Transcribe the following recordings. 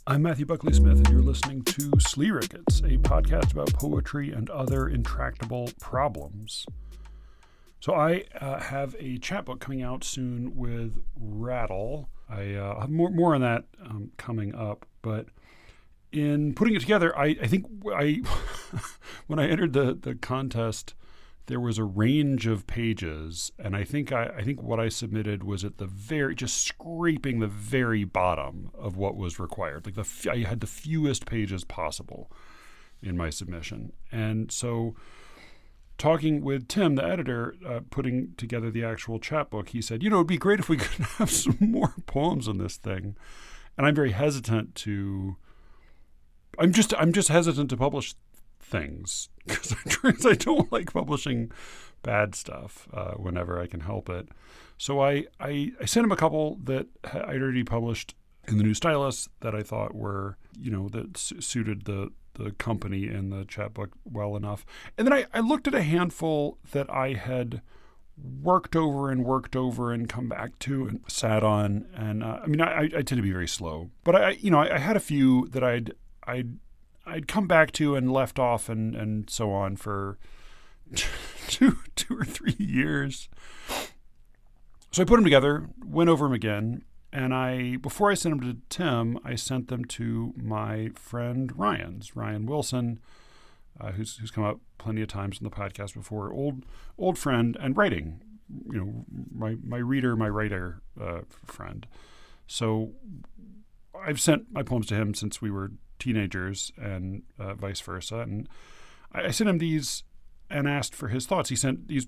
I'm Matthew Buckley Smith, and you're listening to SLEERICKETS, a podcast about poetry and other intractable problems. So I have a chapbook coming out soon with Rattle. I have more on that coming up, but in putting it together, I think when I entered the contest, there was a range of pages, and I think what I submitted was at the just scraping the very bottom of what was required. Like I had the fewest pages possible in my submission. And so talking with Tim, the editor, putting together the actual chapbook, he said, it'd be great if we could have some more poems in this thing. And I'm very hesitant I'm just hesitant to publish things because I don't like publishing bad stuff whenever I can help it. So I sent him a couple that I'd already published in the New Stylus that I thought were, that suited the company and the chapbook well enough. And then I looked at a handful that I had worked over and come back to and sat on. And I tend to be very slow, but I had a few that I'd come back to and left off and so on for two or 3 years. So I put them together, went over them again, and before I sent them to Tim, I sent them to my friend Ryan Wilson, who's come up plenty of times in the podcast before, old friend and writing, my writer friend. So I've sent my poems to him since we were teenagers and vice versa. And I sent him these and asked for his thoughts. He sent these,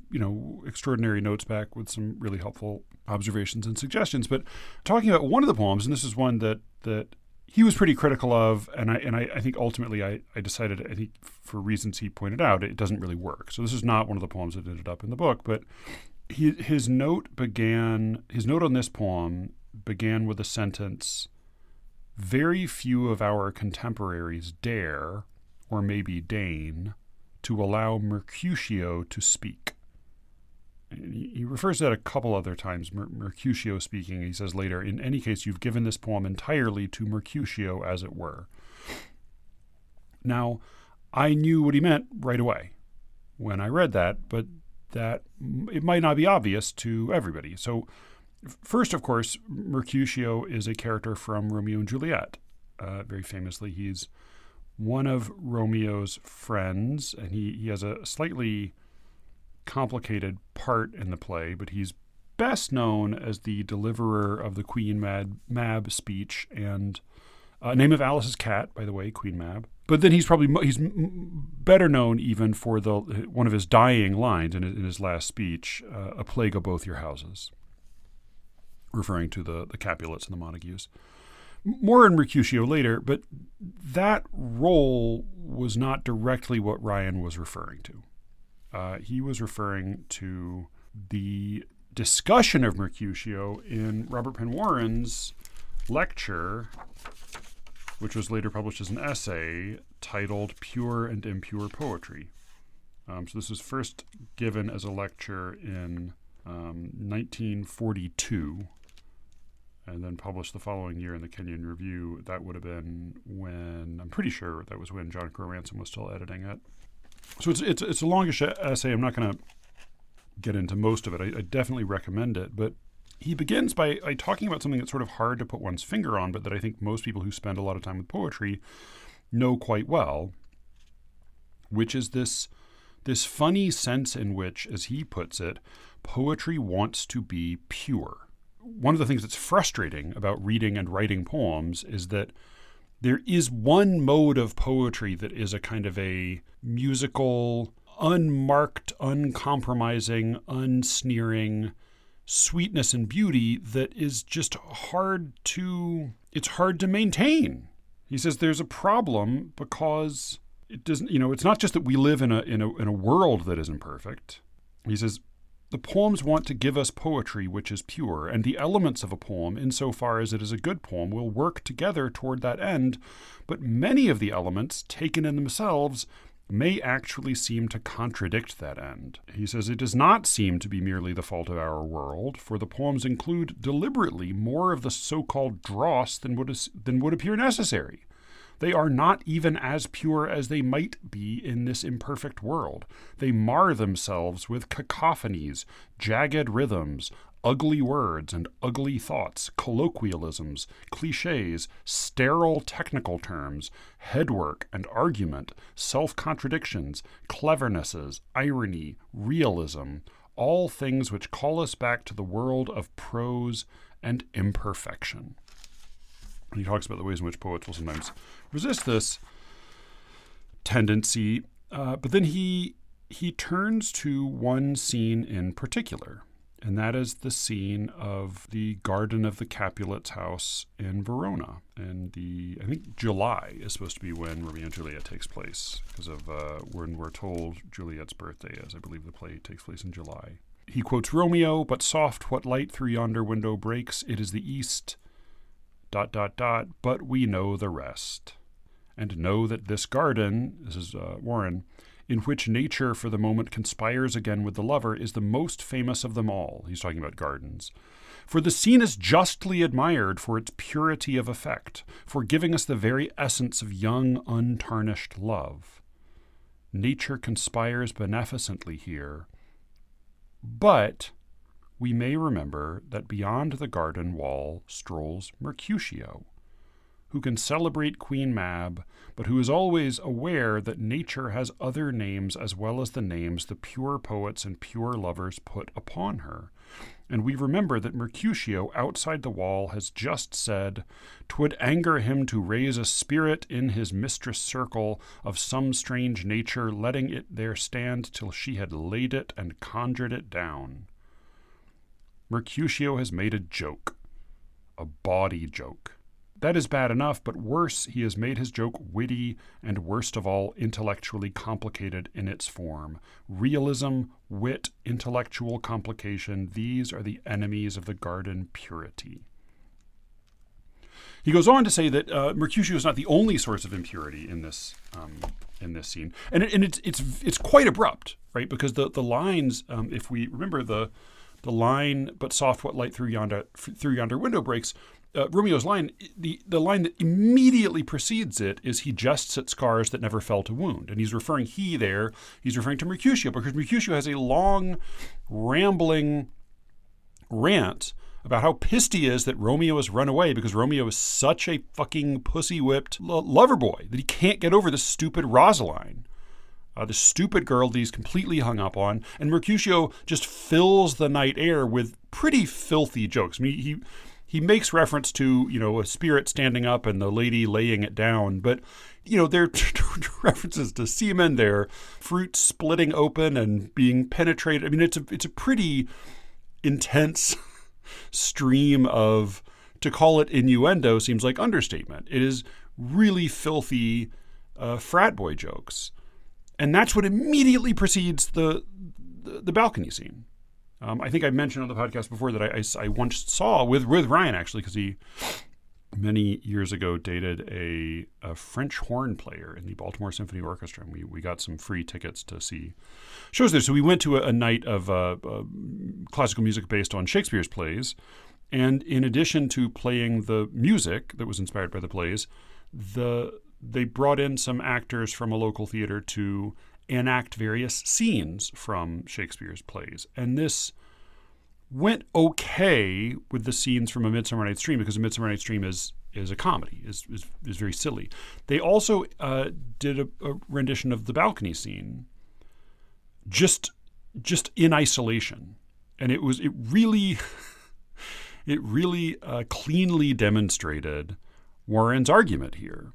extraordinary notes back with some really helpful observations and suggestions. But talking about one of the poems, and this is one that he was pretty critical of, and I think ultimately I decided, I think for reasons he pointed out, it doesn't really work. So this is not one of the poems that ended up in the book, but his note on this poem began with a sentence: "Very few of our contemporaries dare, or maybe deign, to allow Mercutio to speak." And he refers to that a couple other times, Mercutio speaking. He says later, "In any case, you've given this poem entirely to Mercutio, as it were." Now, I knew what he meant right away when I read that, but that it might not be obvious to everybody. So first, of course, Mercutio is a character from Romeo and Juliet. Very famously, he's one of Romeo's friends, and he has a slightly complicated part in the play, but he's best known as the deliverer of the Queen Mab speech and name of Alice's cat, by the way, Queen Mab. But then he's better known even for one of his dying lines in his last speech, "A plague of both your houses," referring to the Capulets and the Montagues. More in Mercutio later, but that role was not directly what Ryan was referring to. He was referring to the discussion of Mercutio in Robert Penn Warren's lecture, which was later published as an essay titled "Pure and Impure Poetry." So this was first given as a lecture in 1942. And then published the following year in the Kenyon Review. That would have been I'm pretty sure that was when John Crowe Ransom was still editing it. So it's a longish essay. I'm not going to get into most of it. I definitely recommend it. But he begins by talking about something that's sort of hard to put one's finger on, but that I think most people who spend a lot of time with poetry know quite well, which is this funny sense in which, as he puts it, poetry wants to be pure. One of the things that's frustrating about reading and writing poems is that there is one mode of poetry that is a kind of a musical, unmarked, uncompromising, unsneering sweetness and beauty that is just hard to maintain. He says there's a problem because it doesn't, it's not just that we live in a world that isn't perfect. He says, "The poems want to give us poetry which is pure, and the elements of a poem, insofar as it is a good poem, will work together toward that end, but many of the elements, taken in themselves, may actually seem to contradict that end. He says, it does not seem to be merely the fault of our world, for the poems include deliberately more of the so-called dross than would appear necessary. They are not even as pure as they might be in this imperfect world. They mar themselves with cacophonies, jagged rhythms, ugly words and ugly thoughts, colloquialisms, cliches, sterile technical terms, headwork and argument, self-contradictions, clevernesses, irony, realism, all things which call us back to the world of prose and imperfection. And he talks about the ways in which poets will sometimes resist this tendency, but then he turns to one scene in particular, and that is the scene of the garden of the Capulets' house in Verona. And I think July is supposed to be when Romeo and Juliet takes place, because of when we're told Juliet's birthday, as I believe the play takes place in July. He quotes Romeo, "But soft, what light through yonder window breaks? It is the east, ... but we know the rest. And know that this garden," this is Warren, "in which nature for the moment conspires again with the lover, is the most famous of them all." He's talking about gardens. "For the scene is justly admired for its purity of effect, for giving us the very essence of young, untarnished love. Nature conspires beneficently here. But we may remember that beyond the garden wall strolls Mercutio, who can celebrate Queen Mab, but who is always aware that nature has other names as well as the names the pure poets and pure lovers put upon her. And we remember that Mercutio outside the wall has just said 'twould anger him to raise a spirit in his mistress' circle of some strange nature, letting it there stand till she had laid it and conjured it down. Mercutio has made a joke, a bawdy joke. That is bad enough, but worse, he has made his joke witty and, worst of all, intellectually complicated in its form. Realism, wit, intellectual complication, these are the enemies of the garden purity." He goes on to say that Mercutio is not the only source of impurity in this scene, and it's quite abrupt, right? Because the lines, if we remember the line, "But soft, what light through yonder window breaks," Romeo's line, the line that immediately precedes it is "he jests at scars that never felt a wound." And he's referring to Mercutio, because Mercutio has a long, rambling rant about how pissed he is that Romeo has run away, because Romeo is such a fucking pussy-whipped lover boy that he can't get over the stupid Rosaline. The stupid girl that he's completely hung up on. And Mercutio just fills the night air with pretty filthy jokes. I mean, he makes reference to, a spirit standing up and the lady laying it down. But, there are references to semen, there are fruit splitting open and being penetrated. I mean, it's a pretty intense stream of, to call it innuendo seems like understatement. It is really filthy frat boy jokes. And that's what immediately precedes the balcony scene. I think I mentioned on the podcast before that I once saw with Ryan, actually, because he many years ago dated a French horn player in the Baltimore Symphony Orchestra, and we got some free tickets to see shows there. So we went to a night of classical music based on Shakespeare's plays, and in addition to playing the music that was inspired by the plays, they brought in some actors from a local theater to enact various scenes from Shakespeare's plays. And this went okay with the scenes from A Midsummer Night's Dream, because A Midsummer Night's Dream is a comedy, is very silly. They also did a rendition of the balcony scene just in isolation. And it really cleanly demonstrated Warren's argument here,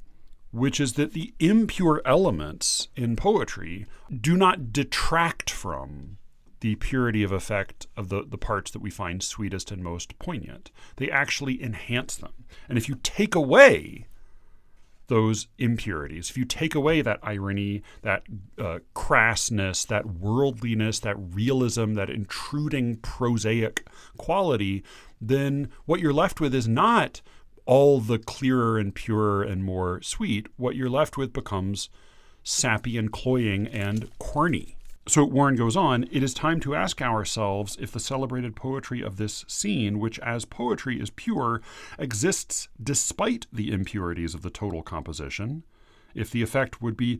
which is that the impure elements in poetry do not detract from the purity of effect of the parts that we find sweetest and most poignant. They actually enhance them. And if you take away those impurities, if you take away that irony, that crassness, that worldliness, that realism, that intruding prosaic quality, then what you're left with is not all the clearer and purer and more sweet. What you're left with becomes sappy and cloying and corny. So Warren goes on, it is time to ask ourselves if the celebrated poetry of this scene, which as poetry is pure, exists despite the impurities of the total composition, if the effect would be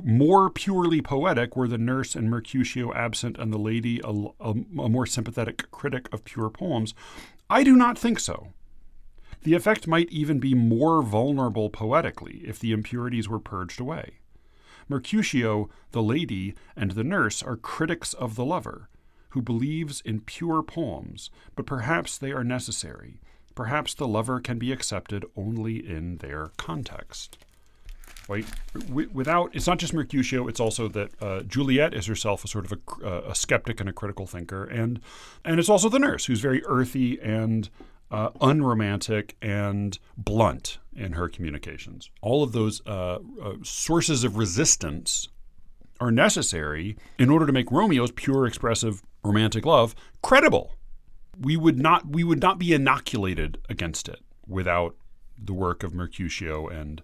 more purely poetic were the nurse and Mercutio absent and the lady a more sympathetic critic of pure poems. I do not think so. The effect might even be more vulnerable poetically if the impurities were purged away. Mercutio, the lady, and the nurse are critics of the lover, who believes in pure poems, but perhaps they are necessary. Perhaps the lover can be accepted only in their context. Right? It's not just Mercutio, it's also that Juliet is herself a sort of a skeptic and a critical thinker, and it's also the nurse, who's very earthy and unromantic and blunt in her communications. All of those sources of resistance are necessary in order to make Romeo's pure, expressive, romantic love credible. We would not be inoculated against it without the work of Mercutio and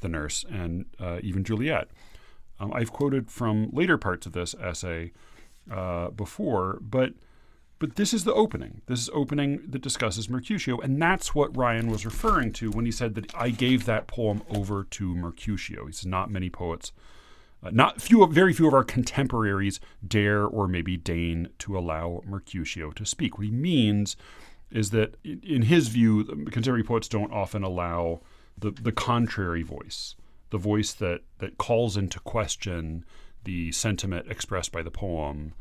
the nurse and even Juliet. I've quoted from later parts of this essay before, but this is the opening. This is opening that discusses Mercutio, and that's what Ryan was referring to when he said that I gave that poem over to Mercutio. He says not many poets, very few of our contemporaries dare or maybe deign to allow Mercutio to speak. What he means is that in his view, contemporary poets don't often allow the contrary voice, the voice that calls into question the sentiment expressed by the poem.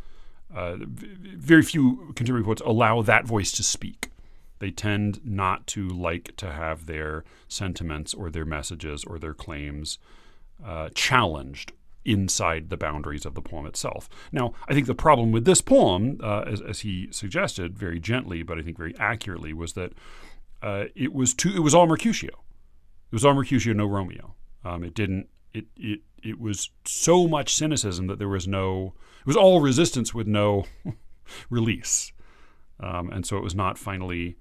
Very few contemporary poets allow that voice to speak. They tend not to like to have their sentiments or their messages or their claims challenged inside the boundaries of the poem itself. Now, I think the problem with this poem, as he suggested very gently, but I think very accurately, was that it was all Mercutio. It was all Mercutio, no Romeo. It was so much cynicism that it was all resistance with no release. And so it was not finally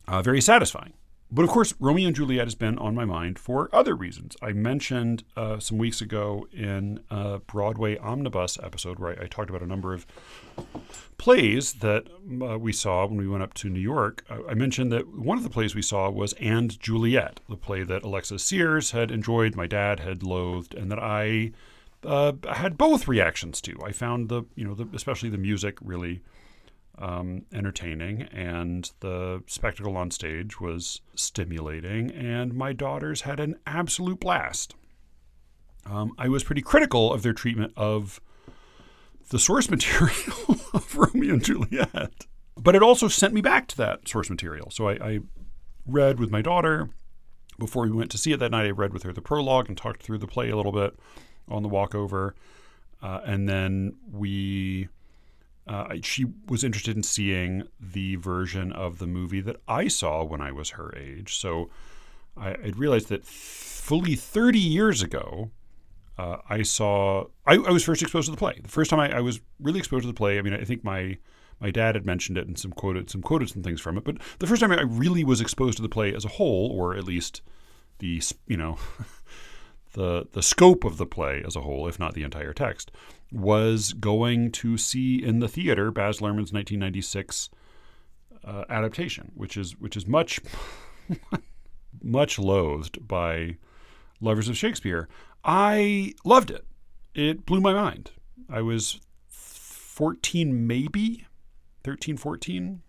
very satisfying. But of course, Romeo and Juliet has been on my mind for other reasons. I mentioned some weeks ago in a Broadway Omnibus episode where I talked about a number of plays that we saw when we went up to New York. I mentioned that one of the plays we saw was And Juliet, the play that Alexis Sears had enjoyed, my dad had loathed, and that I had both reactions to. I found especially the music really entertaining, and the spectacle on stage was stimulating, and my daughters had an absolute blast. I was pretty critical of their treatment of the source material of Romeo and Juliet, but it also sent me back to that source material. So I read with my daughter before we went to see it that night. I read with her the prologue and talked through the play a little bit on the walk over, and then she was interested in seeing the version of the movie that I saw when I was her age. So I'd realized that fully 30 years ago, I was first exposed to the play. The first time I was really exposed to the play, I mean, I think my dad had mentioned it and quoted some things from it. But the first time I really was exposed to the play as a whole, or at least the scope of the play as a whole, if not the entire text, was going to see in the theater Baz Luhrmann's 1996 adaptation, which is much much loathed by lovers of Shakespeare. I loved it. It blew my mind. I was 14, maybe 13, 14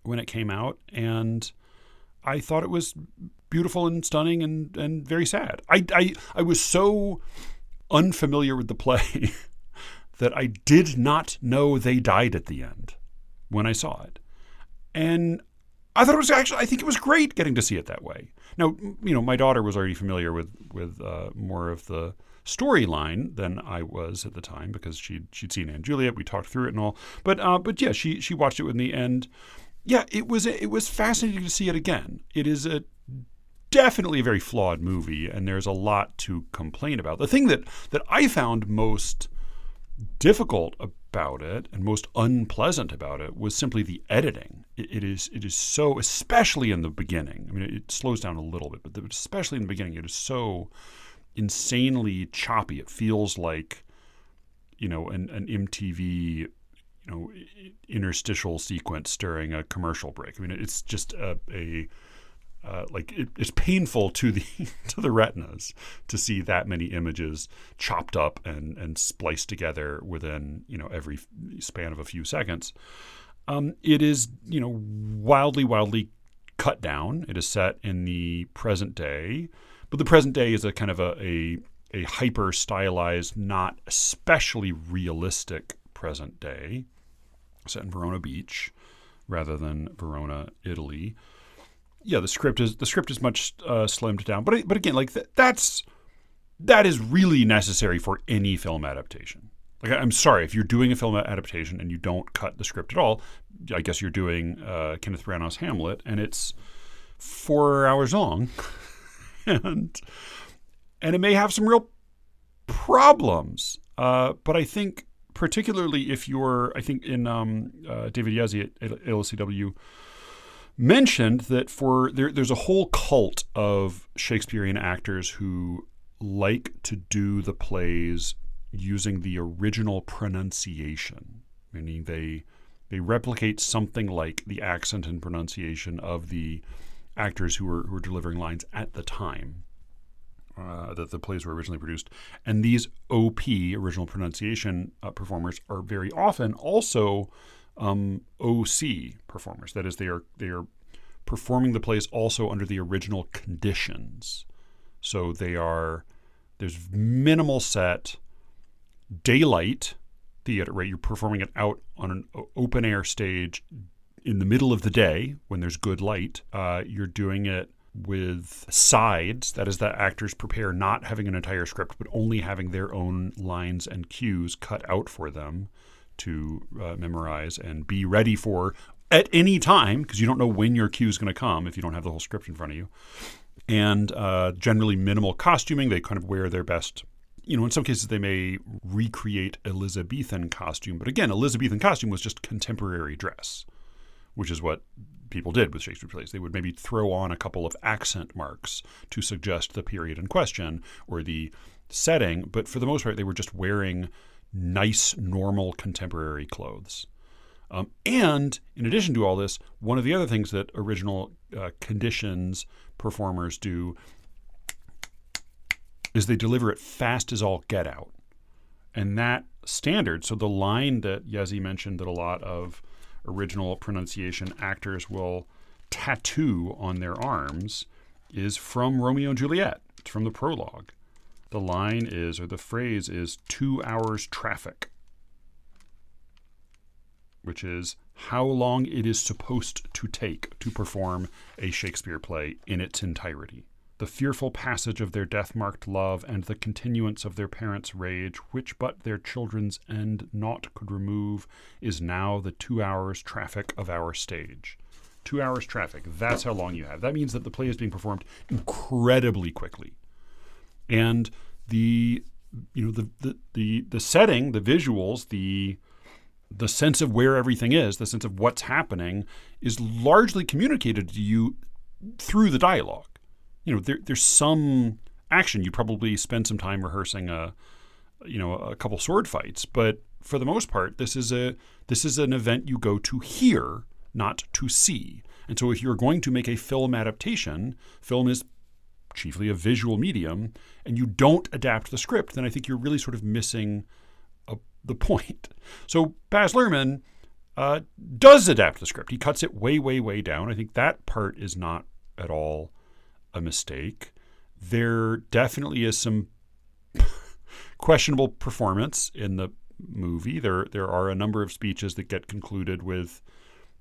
when it came out, and I thought it was beautiful and stunning and very sad. I was so unfamiliar with the play that I did not know they died at the end when I saw it. And I thought I think it was great getting to see it that way. Now, my daughter was already familiar with more of the storyline than I was at the time because she'd seen And Juliet. We talked through it and all. But yeah, she watched it with me, and yeah, it was fascinating to see it again. It is definitely a very flawed movie, and there's a lot to complain about. The thing that I found most difficult about it and most unpleasant about it was simply the editing. It is so, especially in the beginning. I mean, it slows down a little bit, but especially in the beginning, it is so insanely choppy. It feels like, an MTV, interstitial sequence during a commercial break. I mean, it's just it's painful to the to the retinas to see that many images chopped up and spliced together within every span of a few seconds. It is wildly cut down. It is set in the present day, but the present day is a kind of a hyper stylized, not especially realistic present day, set in Verona Beach rather than Verona, Italy. Yeah, the script is much slimmed down, but again, like that is really necessary for any film adaptation. Like, I'm sorry if you're doing a film adaptation and you don't cut the script at all. I guess you're doing Kenneth Branagh's Hamlet, and it's 4 hours long, and it may have some real problems. But I think particularly if you're, I think in David Yazzie at LCW mentioned that there's a whole cult of Shakespearean actors who like to do the plays using the original pronunciation, meaning they replicate something like the accent and pronunciation of the actors who were delivering lines at the time that the plays were originally produced. And these OP, original pronunciation performers, are very often also OC performers. That is, they are performing the plays also under the original conditions. So there's minimal set, daylight theater, right? You're performing it out on an open air stage in the middle of the day when there's good light. You're doing it with sides, that is, that actors prepare not having an entire script, but only having their own lines and cues cut out for them to memorize and be ready for at any time, because you don't know when your cue is going to come if you don't have the whole script in front of you. And generally minimal costuming. They kind of wear their best, in some cases they may recreate Elizabethan costume. But again, Elizabethan costume was just contemporary dress, which is what people did with Shakespeare plays. They would maybe throw on a couple of accent marks to suggest the period in question or the setting. But for the most part, they were just wearing nice, normal, contemporary clothes. And in addition to all this, one of the other things that original conditions performers do is they deliver it fast as all get out. And that standard, so the line that Yazzie mentioned that a lot of original pronunciation actors will tattoo on their arms, is from Romeo and Juliet. It's from the prologue. The line is, or the phrase is, 2 hours traffic, which is how long it is supposed to take to perform a Shakespeare play in its entirety. The fearful passage of their death-marked love and the continuance of their parents' rage, which but their children's end naught could remove, is now the 2 hours traffic of our stage. 2 hours traffic, that's how long you have. That means that the play is being performed incredibly quickly. And the setting, the visuals, the sense of where everything is, the sense of what's happening, is largely communicated to you through the dialogue. There's some action. You probably spend some time rehearsing a couple sword fights, but for the most part, this is an event you go to hear, not to see. And so if you're going to make a film adaptation, film is chiefly a visual medium, and you don't adapt the script, then I think you're really sort of missing the point. So Baz Luhrmann does adapt the script. He cuts it way, way, way down. I think that part is not at all a mistake. There definitely is some questionable performance in the movie. There are a number of speeches that get concluded with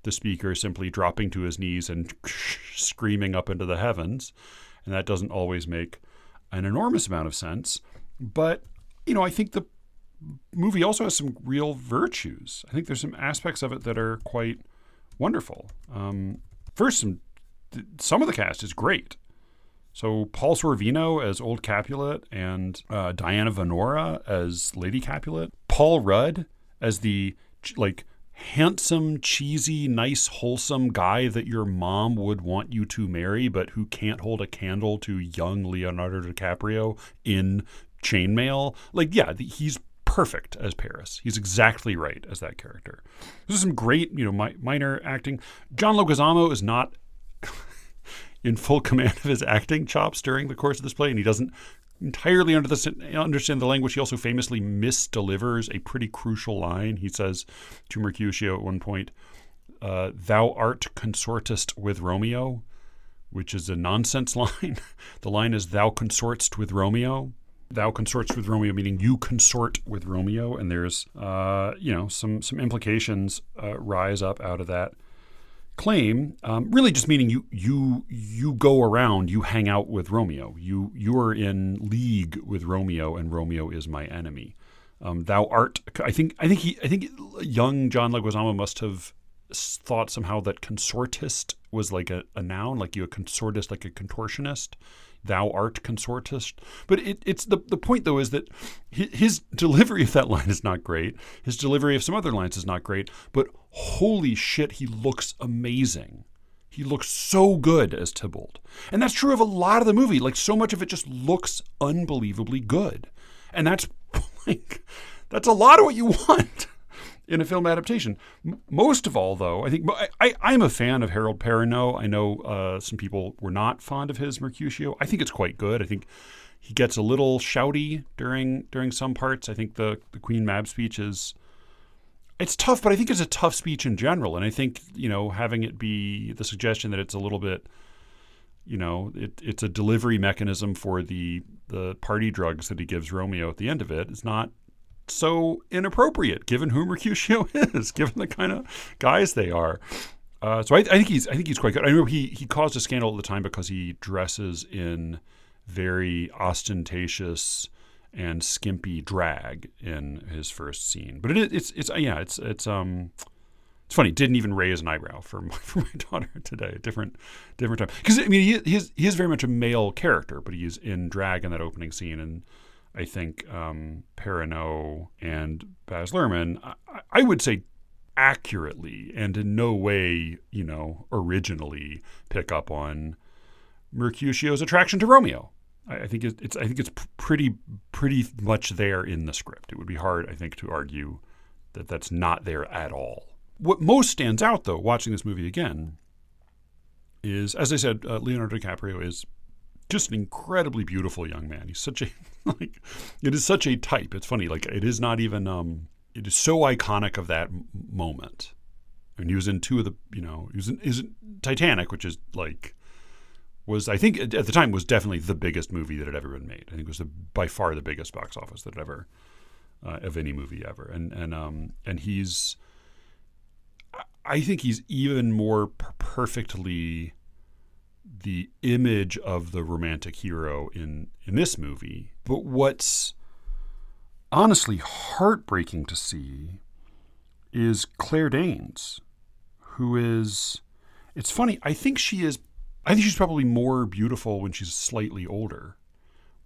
the speaker simply dropping to his knees and screaming up into the heavens, and that doesn't always make an enormous amount of sense. But, I think the movie also has some real virtues. I think there's some aspects of it that are quite wonderful. First, some of the cast is great. So Paul Sorvino as Old Capulet and Diana Venora as Lady Capulet. Paul Rudd as the handsome, cheesy, nice, wholesome guy that your mom would want you to marry, but who can't hold a candle to young Leonardo DiCaprio in Chainmail. Like, yeah, he's perfect as Paris. He's exactly right as that character. This is some great, minor acting. John Leguizamo is not in full command of his acting chops during the course of this play, and he doesn't entirely understand the language. He also famously misdelivers a pretty crucial line. He says to Mercutio at one point, "Thou art consortest with Romeo," which is a nonsense line. The line is, "Thou consortst with Romeo." Thou consorts with Romeo, meaning you consort with Romeo, and there's some implications rise up out of that claim, really just meaning you go around, you hang out with Romeo, you are in league with Romeo, and Romeo is my enemy. Thou art. I think young John Leguizamo must have thought somehow that consortist was like a noun, like you a consortist, like a contortionist. Thou art consortist. But it's the point, though, is that his delivery of that line is not great. His delivery of some other lines is not great. But holy shit, he looks amazing. He looks so good as Tybalt. And that's true of a lot of the movie. Like, so much of it just looks unbelievably good. And that's a lot of what you want in a film adaptation. Most of all, though, I think I'm a fan of Harold Perrineau. I know some people were not fond of his Mercutio. I think it's quite good. I think he gets a little shouty during some parts. I think the Queen Mab speech it's tough, but I think it's a tough speech in general. And I think, having it be the suggestion that it's a little bit, it's a delivery mechanism for the party drugs that he gives Romeo at the end of it is not so inappropriate, given who Mercutio is, given the kind of guys they are. So I think he's quite good. I know he caused a scandal at the time because he dresses in very ostentatious and skimpy drag in his first scene. But it's funny. Didn't even raise an eyebrow for my daughter today. A different time, because he is very much a male character, but he's in drag in that opening scene. And I think Perrineau and Baz Luhrmann, I would say accurately and in no way, originally pick up on Mercutio's attraction to Romeo. I think it's pretty much there in the script. It would be hard, I think, to argue that that's not there at all. What most stands out, though, watching this movie again, is, as I said, Leonardo DiCaprio is just an incredibly beautiful young man. He's such a it is such a type. It's funny, it is not even it is so iconic of that moment. I mean, he was in two of the he was in Titanic, which is was, I think at the time, was definitely the biggest movie that had ever been made. I think it was by far the biggest box office that had ever of any movie ever. And he's, I think he's even more perfectly the image of the romantic hero in this movie. But what's honestly heartbreaking to see is Claire Danes, who is, it's funny, I think she's probably more beautiful when she's slightly older.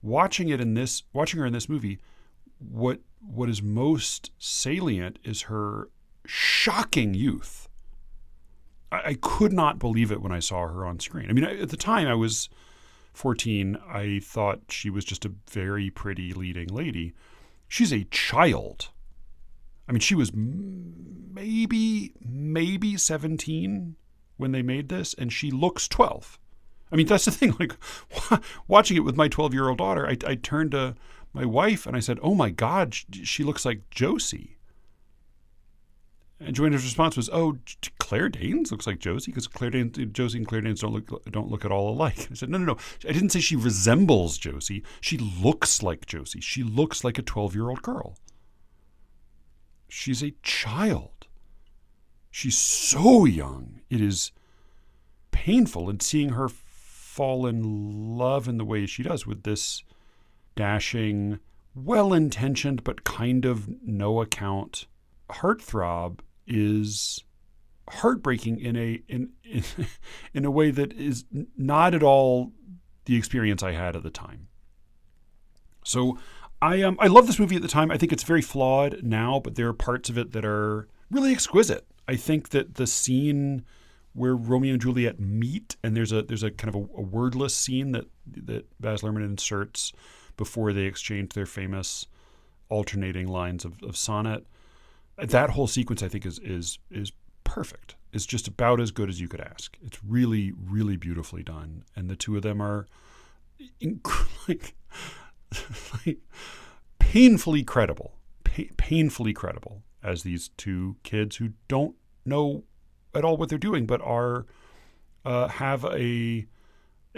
Watching her in this movie, what is most salient is her shocking youth. I could not believe it when I saw her on screen. I mean, at the time I was 14, I thought she was just a very pretty leading lady. She's a child. I mean, she was maybe 17 when they made this, and she looks 12. I mean, that's the thing. Watching it with my 12-year-old daughter, I turned to my wife and I said, "Oh my God, she looks like Josie." And Joanna's response was, "Oh, Claire Danes looks like Josie, because Josie and Claire Danes don't look at all alike." I said, No. I didn't say she resembles Josie. She looks like Josie. She looks like a 12-year-old girl. She's a child. She's so young. It is painful, and seeing her fall in love in the way she does with this dashing, well-intentioned but kind of no account heartthrob is heartbreaking in a way that is not at all the experience I had at the time. So I love this movie at the time. I think it's very flawed now, but there are parts of it that are really exquisite. I think that the scene where Romeo and Juliet meet, and there's a kind of a wordless scene that Baz Luhrmann inserts before they exchange their famous alternating lines of sonnet. That whole sequence, I think, is perfect. It's just about as good as you could ask. It's really, really beautifully done, and the two of them are like painfully credible, painfully credible as these two kids who don't know at all what they're doing, but are have a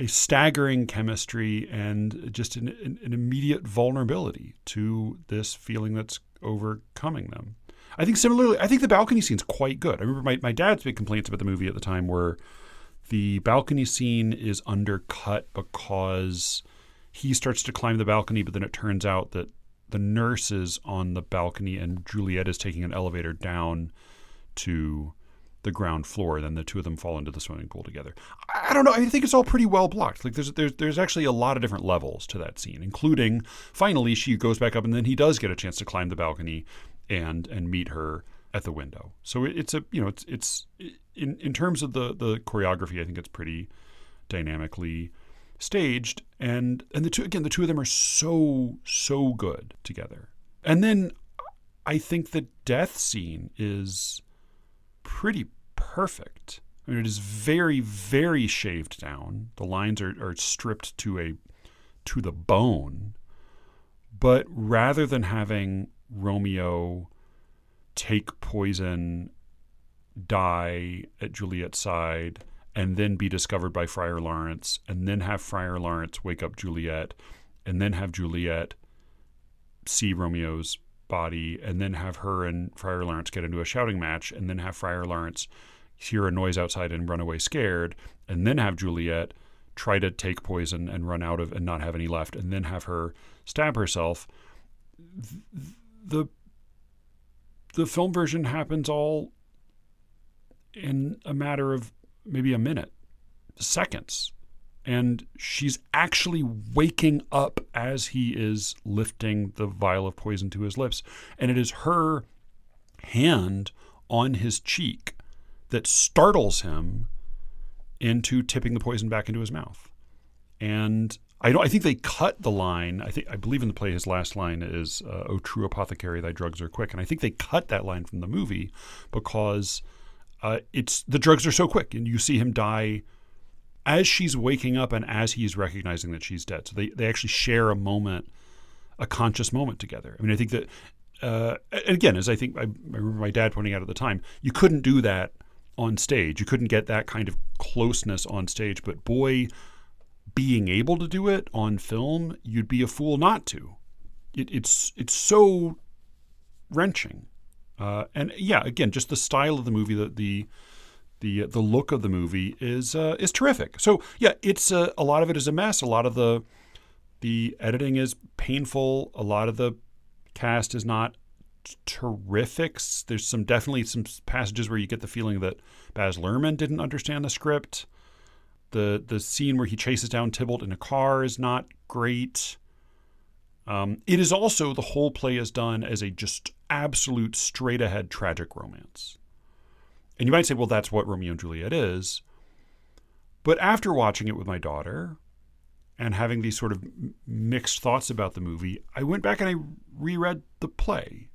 staggering chemistry and just an immediate vulnerability to this feeling that's overcoming them. I think similarly, I think the balcony scene's quite good. I remember my dad's big complaints about the movie at the time were the balcony scene is undercut because he starts to climb the balcony, but then it turns out that the nurse is on the balcony and Juliet is taking an elevator down to the ground floor. Then the two of them fall into the swimming pool together. I don't know. I think it's all pretty well blocked. Like there's actually a lot of different levels to that scene, including finally she goes back up and then he does get a chance to climb the balcony and meet her at the window. So it's in terms of the choreography, I think it's pretty dynamically staged, and the two of them are so good together. And then I think the death scene is pretty perfect. I mean, it is very, very shaved down. The lines are stripped to the bone. But rather than having Romeo take poison, die at Juliet's side, and then be discovered by Friar Lawrence, and then have Friar Lawrence wake up Juliet, and then have Juliet see Romeo's body, and then have her and Friar Lawrence get into a shouting match, and then have Friar Lawrence hear a noise outside and run away scared, and then have Juliet try to take poison and run out of and not have any left, and then have her stab herself. The film version happens all in a matter of maybe a minute, seconds. And she's actually waking up as he is lifting the vial of poison to his lips. And it is her hand on his cheek that startles him into tipping the poison back into his mouth. And I think they cut the line. I believe in the play his last line is, "O true apothecary, thy drugs are quick." And I think they cut that line from the movie because the drugs are so quick, and you see him die as she's waking up and as he's recognizing that she's dead. So they actually share a conscious moment together. I mean, I think that again, as I remember my dad pointing out at the time, you couldn't do that on stage. You couldn't get that kind of closeness on stage. But boy, being able to do it on film, you'd be a fool not to. It's so wrenching. And yeah, again, just the style of the movie, the look of the movie is terrific. So yeah, it's a lot of it is a mess. A lot of the editing is painful. A lot of the cast is not terrific. There's definitely some passages where you get the feeling that Baz Luhrmann didn't understand the script. The scene where he chases down Tybalt in a car is not great. It is also, the whole play is done as a just absolute straight ahead tragic romance. And you might say, well, that's what Romeo and Juliet is. But after watching it with my daughter and having these sort of mixed thoughts about the movie, I went back and I reread the play.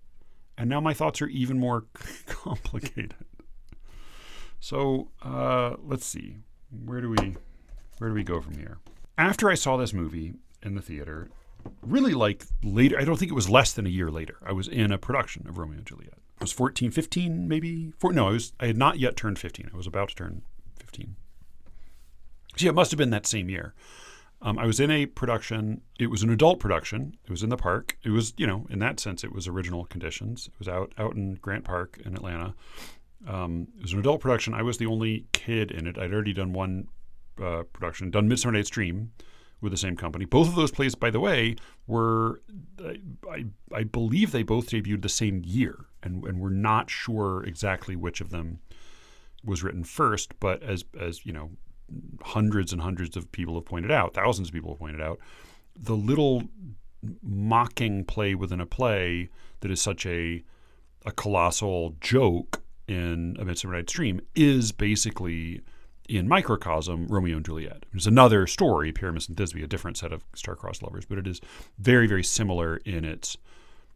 And now my thoughts are even more complicated. So let's see. Where do we go from here? After I saw this movie in the theater, really like later, I don't think it was less than a year later, I was in a production of Romeo and Juliet. I was 14, 15 maybe. I had not yet turned 15. I was about to turn 15. So yeah, it must have been that same year. I was in a production. It was an adult production. It was in the park. It was, in that sense, it was original conditions. It was out in Grant Park in Atlanta. It was an adult production. I was the only kid in it. I'd already done one production, done Midsummer Night's Dream with the same company. Both of those plays, by the way, were, I believe they both debuted the same year, and we're not sure exactly which of them was written first, but as hundreds and hundreds of people have pointed out, thousands of people have pointed out, the little mocking play within a play that is such a a colossal joke in A Midsummer Night's Dream is basically, in microcosm, Romeo and Juliet. It's another story, Pyramus and Thisbe, a different set of star-crossed lovers, but it is very, very similar in its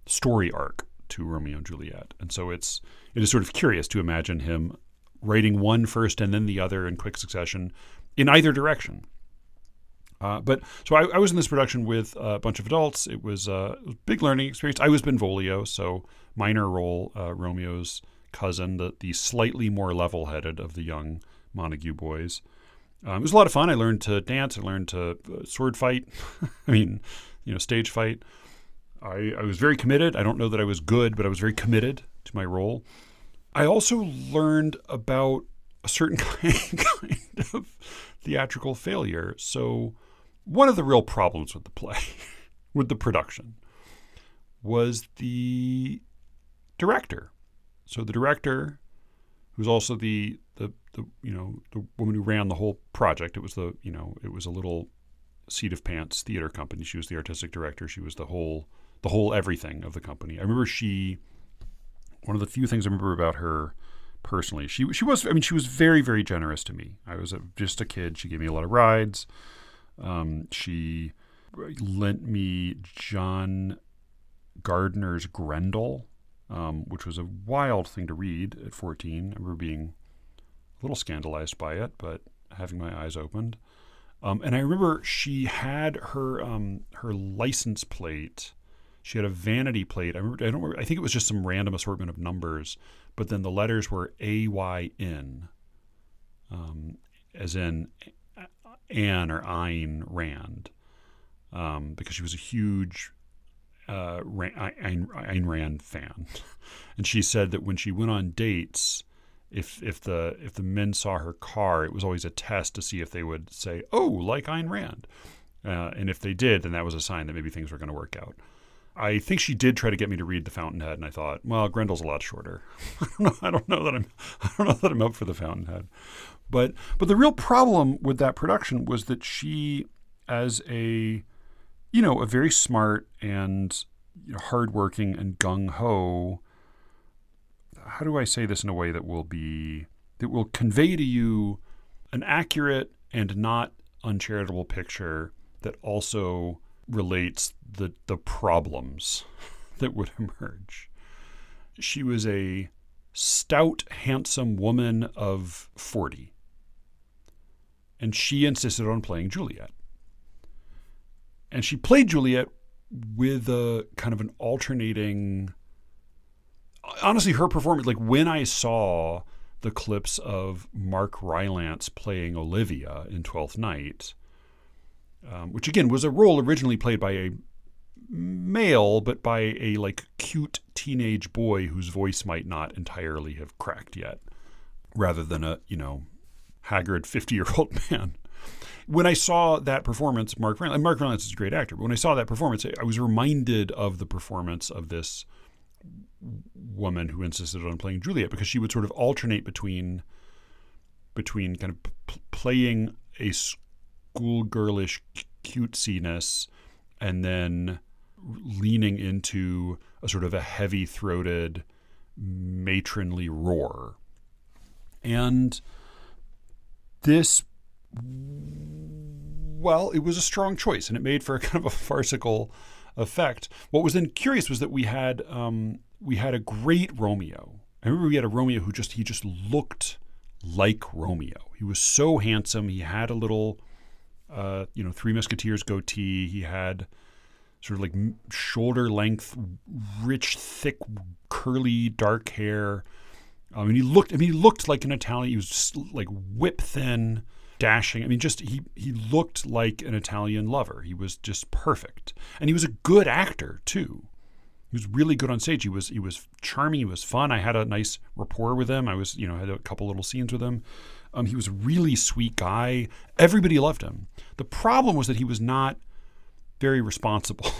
story arc to Romeo and Juliet. And so it is sort of curious to imagine him writing one first and then the other in quick succession in either direction. But so I was in this production with a bunch of adults. It was a big learning experience. I was Benvolio, so minor role, Romeo's cousin, the slightly more level-headed of the young Montague boys. It was a lot of fun. I learned to dance. I learned to sword fight. Stage fight. I was very committed. I don't know that I was good, but I was very committed to my role. I also learned about a certain kind of theatrical failure. So one of the real problems with the play, with the production, was the director. So the director, who's also the woman who ran the whole project. It was a little seat of pants theater company. She was the artistic director. She was the whole everything of the company. I remember one of the few things I remember about her personally, she was very, very generous to me. I was just a kid. She gave me a lot of rides. She lent me John Gardner's Grendel, which was a wild thing to read at 14. I remember being a little scandalized by it, but having my eyes opened. And I remember she had her license plate. She had a vanity plate. I think it was just some random assortment of numbers, but then the letters were AYN, as in Anne or Ayn Rand, because she was a huge Ayn Rand fan. And she said that when she went on dates, if the men saw her car, it was always a test to see if they would say, "Oh, like Ayn Rand," and if they did, then that was a sign that maybe things were going to work out. I think she did try to get me to read The Fountainhead, and I thought, well, Grendel's a lot shorter. I don't know that I'm up for The Fountainhead. But the real problem with that production was that she, as a very smart and hardworking and gung ho, how do I say this in a way that will convey to you an accurate and not uncharitable picture that also relates the problems that would emerge. She was a stout, handsome woman of 40, and she insisted on playing Juliet. And she played Juliet with a kind of an alternating... Honestly, her performance, like when I saw the clips of Mark Rylance playing Olivia in Twelfth Night, which again was a role originally played by a male, but by a cute teenage boy whose voice might not entirely have cracked yet, rather than a haggard 50-year-old man. When I saw that performance, Mark Rylance is a great actor, but when I saw that performance, I was reminded of the performance of this woman who insisted on playing Juliet, because she would sort of alternate between kind of playing a schoolgirlish cutesiness and then leaning into a sort of a heavy-throated matronly roar. And this, well, it was a strong choice, and it made for a kind of a farcical effect. What was then curious was that we had a great Romeo. I remember we had a Romeo who just looked like Romeo. He was so handsome. He had a little, Three Musketeers goatee. He had sort of like shoulder length, rich, thick, curly, dark hair. He looked like an Italian. He was just like whip thin, dashing. He looked like an Italian lover. He was just perfect. And he was a good actor too. He was really good on stage. He was charming. He was fun. I had a nice rapport with him. I had a couple little scenes with him. He was a really sweet guy. Everybody loved him. The problem was that he was not very responsible.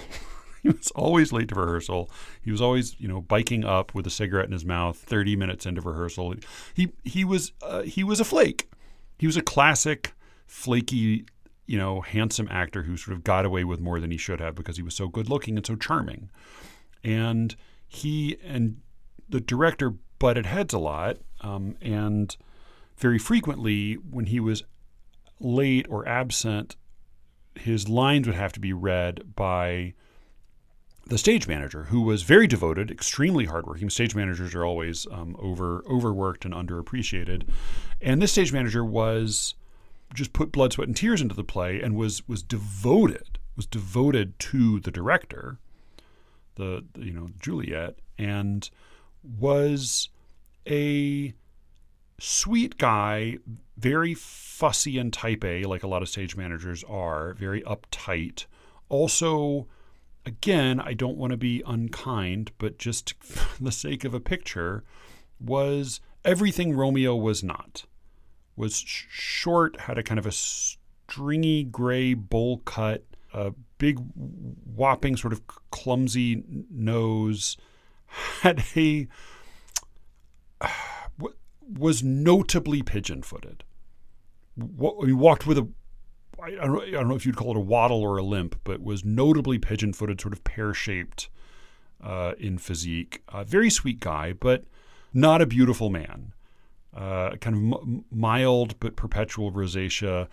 He was always late to rehearsal. He was always, biking up with a cigarette in his mouth 30 minutes into rehearsal. He was a flake. He was a classic flaky, handsome actor who sort of got away with more than he should have because he was so good looking and so charming. And he and the director butted heads a lot, and very frequently when he was late or absent, his lines would have to be read by the stage manager, who was very devoted, extremely hardworking. Stage managers are always overworked and underappreciated. And this stage manager was just put blood, sweat, and tears into the play and was devoted to the director, Juliet, and was a sweet guy, very fussy and type A, like a lot of stage managers are, very uptight. Also, again, I don't want to be unkind, but just for the sake of a picture, was everything Romeo was not. Was short, had a kind of a stringy gray bowl cut, a big whopping sort of clumsy nose, was notably pigeon-footed. He walked with I don't know if you'd call it a waddle or a limp, but was notably pigeon-footed, sort of pear-shaped in physique. Very sweet guy, but not a beautiful man. Kind of mild but perpetual rosacea.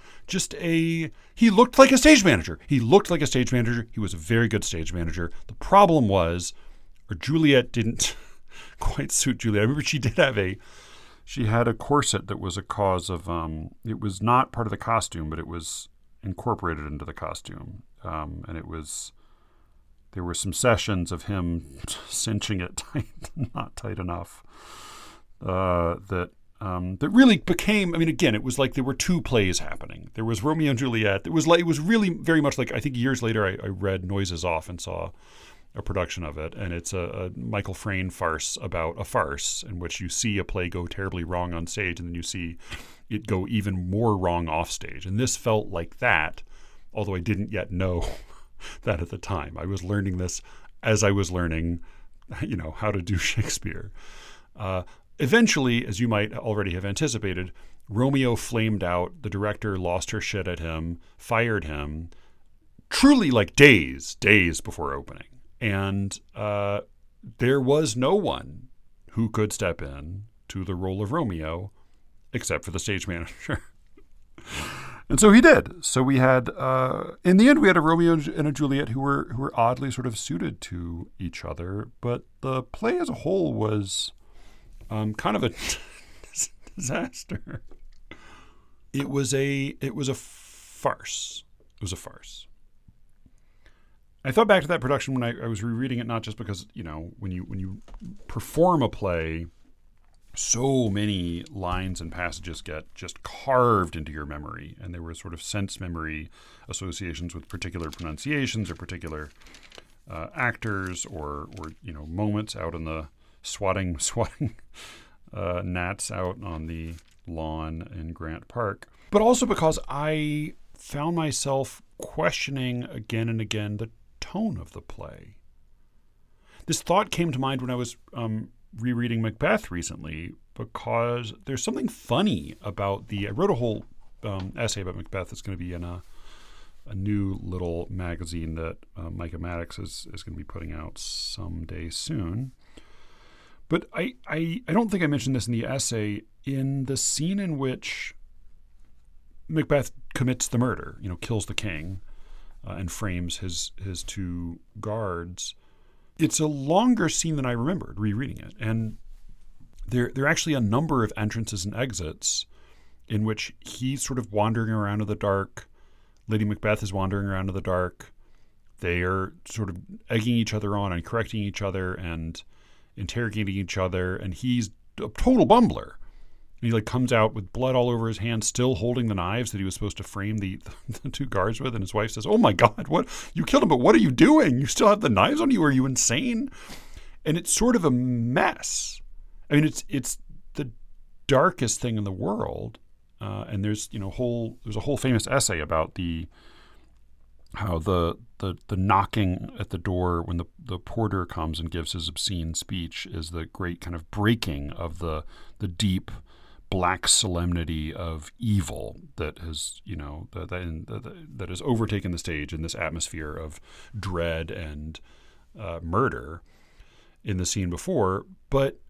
He looked like a stage manager. He was a very good stage manager. The problem was, Juliet didn't quite suit Juliet. I remember she had a corset that was a cause of, it was not part of the costume, but it was incorporated into the costume. And there were some sessions of him cinching it tight, not tight enough, that really became, again, it was like there were two plays happening. There was Romeo and Juliet. It was really very much like, I think years later I read Noises Off and saw a production of it, and it's a Michael Frayn farce about a farce in which you see a play go terribly wrong on stage and then you see it go even more wrong off stage. And this felt like that, although I didn't yet know that at the time. I was learning this as I was learning, how to do Shakespeare. Eventually, as you might already have anticipated, Romeo flamed out. The director lost her shit at him, fired him, truly like days before opening. And there was no one who could step in to the role of Romeo except for the stage manager. And so he did. So we had, in the end, we had a Romeo and a Juliet who were oddly sort of suited to each other. But the play as a whole was kind of a disaster. It was a farce. It was a farce. I thought back to that production when I was rereading it, not just because, when you perform a play, so many lines and passages get just carved into your memory, and there were sort of sense memory associations with particular pronunciations or particular actors or moments out in the swatting gnats out on the lawn in Grant Park. But also because I found myself questioning again and again the tone of the play. This thought came to mind when I was rereading Macbeth recently, because there's something funny about I wrote a whole essay about Macbeth that's going to be in a new little magazine that Micah Maddox is going to be putting out someday soon. But I don't think I mentioned this in the essay. In the scene in which Macbeth commits the murder, kills the king, and frames his two guards, it's a longer scene than I remembered rereading it. And there are actually a number of entrances and exits in which he's sort of wandering around in the dark. Lady Macbeth is wandering around in the dark. They are sort of egging each other on and correcting each other and interrogating each other. And he's a total bumbler. He comes out with blood all over his hands, still holding the knives that he was supposed to frame the two guards with. And his wife says, "Oh my God, what? You killed him, but what are you doing? You still have the knives on you? Are you insane?" And it's sort of a mess. It's the darkest thing in the world. And there's a whole famous essay about how the knocking at the door when the porter comes and gives his obscene speech is the great kind of breaking of the deep black solemnity of evil that has that has overtaken the stage in this atmosphere of dread and murder in the scene before. But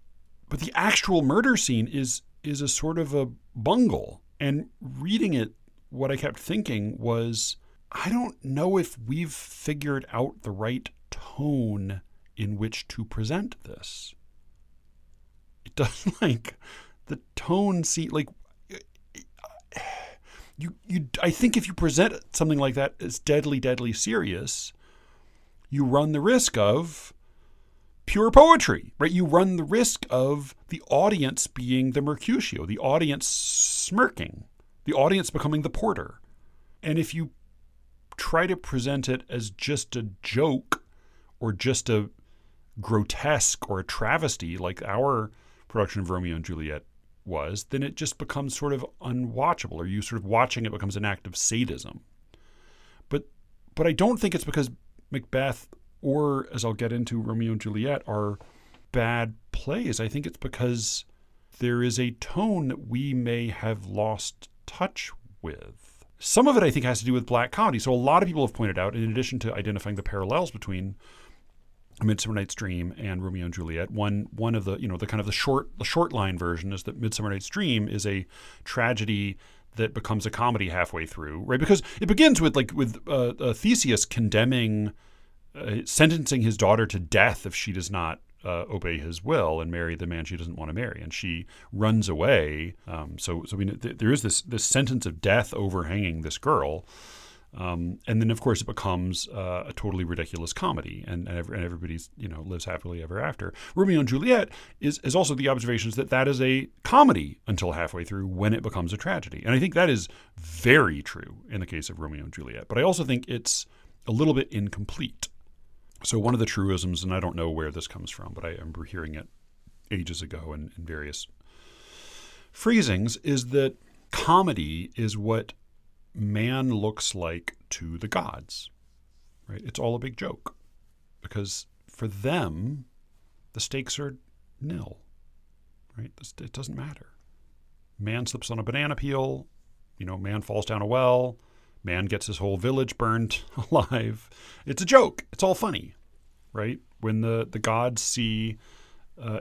But the actual murder scene is a sort of a bungle. And reading it, what I kept thinking was, I don't know if we've figured out the right tone in which to present this. It does, like, the tone scene, like, I think if you present something like that as deadly, deadly serious, you run the risk of pure poetry, right? You run the risk of the audience being the Mercutio, the audience smirking, the audience becoming the porter. And if you try to present it as just a joke or just a grotesque or a travesty like our production of Romeo and Juliet was, then it just becomes sort of unwatchable, or you sort of watching it becomes an act of sadism. But I don't think it's because Macbeth or, as I'll get into, Romeo and Juliet are bad plays. I think it's because there is a tone that we may have lost touch with. Some of it, I think, has to do with black comedy. So a lot of people have pointed out, in addition to identifying the parallels between A Midsummer Night's Dream and Romeo and Juliet, one of the, the kind of the short line version is that Midsummer Night's Dream is a tragedy that becomes a comedy halfway through, right? Because it begins with Theseus condemning, sentencing his daughter to death if she does not obey his will and marry the man she doesn't want to marry, and she runs away. So I mean, there is this sentence of death overhanging this girl. And then, of course, it becomes a totally ridiculous comedy, and everybody's lives happily ever after. Romeo and Juliet is also the observations that is a comedy until halfway through, when it becomes a tragedy. And I think that is very true in the case of Romeo and Juliet. But I also think it's a little bit incomplete. So one of the truisms, and I don't know where this comes from, but I remember hearing it ages ago in various phrasings, is that comedy is what man looks like to the gods, right? It's all a big joke, because for them, the stakes are nil, right? It doesn't matter. Man slips on a banana peel, man falls down a well, man gets his whole village burned alive. It's a joke. It's all funny, right? When the gods see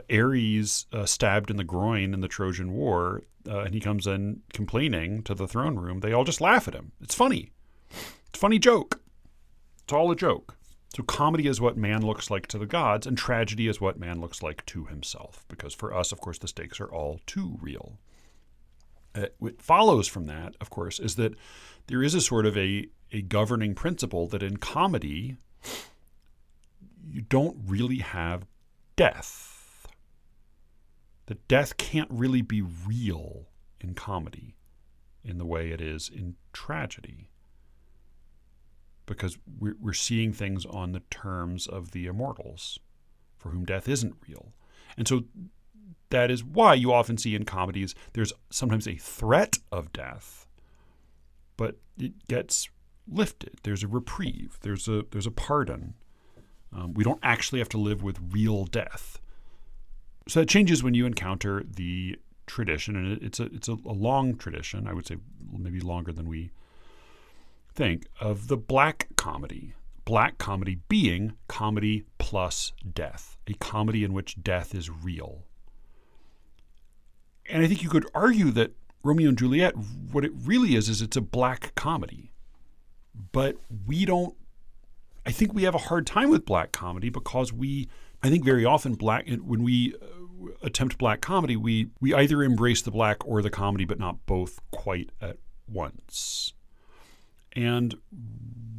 Ares stabbed in the groin in the Trojan War, and he comes in complaining to the throne room, they all just laugh at him. It's funny. It's a funny joke. It's all a joke. So comedy is what man looks like to the gods, and tragedy is what man looks like to himself. Because for us, of course, the stakes are all too real. What follows from that, of course, is that there is a sort of a governing principle that in comedy, you don't really have death. That death can't really be real in comedy in the way it is in tragedy, because we're seeing things on the terms of the immortals, for whom death isn't real. And so that is why you often see in comedies there's sometimes a threat of death, but it gets lifted. There's a reprieve. There's a pardon. We don't actually have to live with real death. So that changes when you encounter the tradition, and it's a long tradition. I would say maybe longer than we think, of the black comedy. Black comedy being comedy plus death, a comedy in which death is real. And I think you could argue that Romeo and Juliet, what it really is it's a black comedy. But I think we have a hard time with black comedy because I think very often when we attempt black comedy, we either embrace the black or the comedy, but not both quite at once. And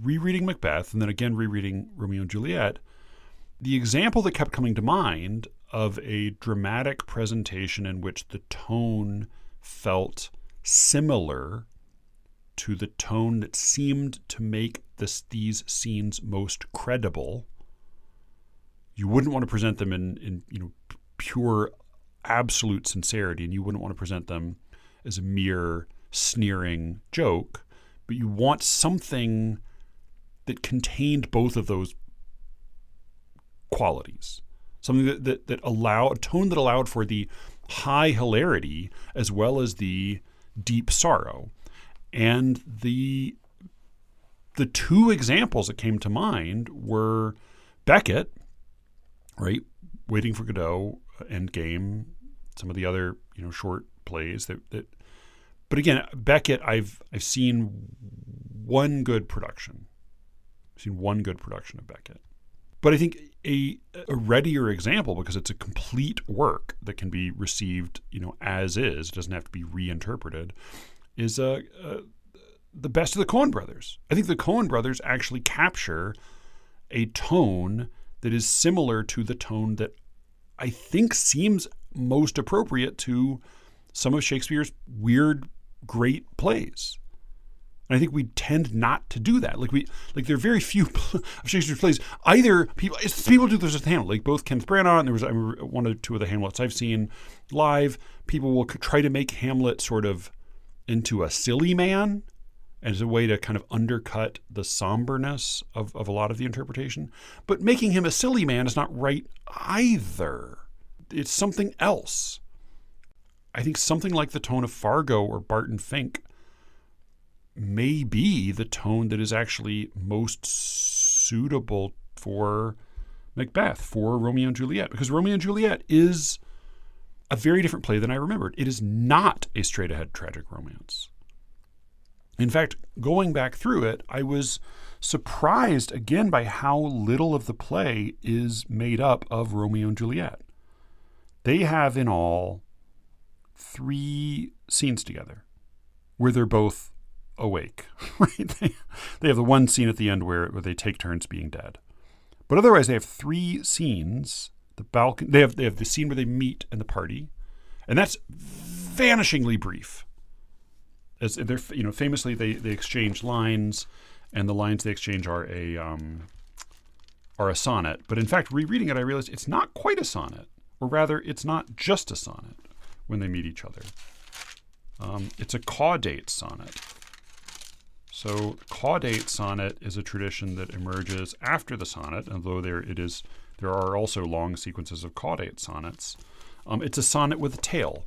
rereading Macbeth, and then again rereading Romeo and Juliet, the example that kept coming to mind of a dramatic presentation in which the tone felt similar to the tone that seemed to make these scenes most credible. You wouldn't want to present them in pure absolute sincerity, and you wouldn't want to present them as a mere sneering joke, but you want something that contained both of those qualities. Something that allowed a tone that allowed for the high hilarity as well as the deep sorrow. And the two examples that came to mind were Beckett, right, Waiting for Godot, Endgame, some of the other short plays that. But again, Beckett, I've seen one good production. I've seen one good production of Beckett. But I think a readier example, because it's a complete work that can be received, as is, it doesn't have to be reinterpreted, is the best of the Coen brothers. I think the Coen brothers actually capture a tone that is similar to the tone that I think seems most appropriate to some of Shakespeare's weird, great plays. And I think we tend not to do that. There are very few of Shakespeare's plays. Either people do this with Hamlet, like both Kenneth Branagh, and there was one or two of the Hamlets I've seen live. People will try to make Hamlet sort of into a silly man as a way to kind of undercut the somberness of a lot of the interpretation. But making him a silly man is not right either. It's something else. I think something like the tone of Fargo or Barton Fink may be the tone that is actually most suitable for Macbeth, for Romeo and Juliet, because Romeo and Juliet is a very different play than I remembered. It is not a straight-ahead tragic romance. In fact, going back through it, I was surprised again by how little of the play is made up of Romeo and Juliet. They have in all 3 scenes together where they're both awake, right? They have the one scene at the end where they take turns being dead. But otherwise they have 3 scenes. The balcony, they have the scene where they meet in the party, and that's vanishingly brief. As they're, famously they exchange lines, and the lines they exchange are a sonnet. But in fact, rereading it, I realized it's not quite a sonnet, or rather, it's not just a sonnet when they meet each other. It's a caudate sonnet. So caudate sonnet is a tradition that emerges after the sonnet, although there are also long sequences of caudate sonnets. It's a sonnet with a tail.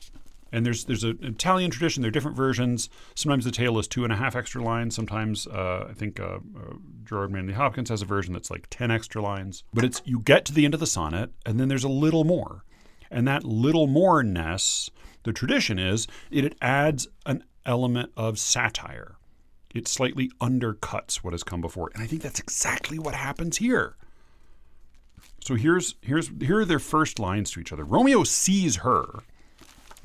And there's an Italian tradition. There are different versions. Sometimes the tail is 2.5 extra lines. Sometimes I think Gerard Manley Hopkins has a version that's like 10 extra lines. But you get to the end of the sonnet, and then there's a little more. And that little more-ness, the tradition is, it adds an element of satire. It slightly undercuts what has come before. And I think that's exactly what happens here. So here are their first lines to each other. Romeo sees her.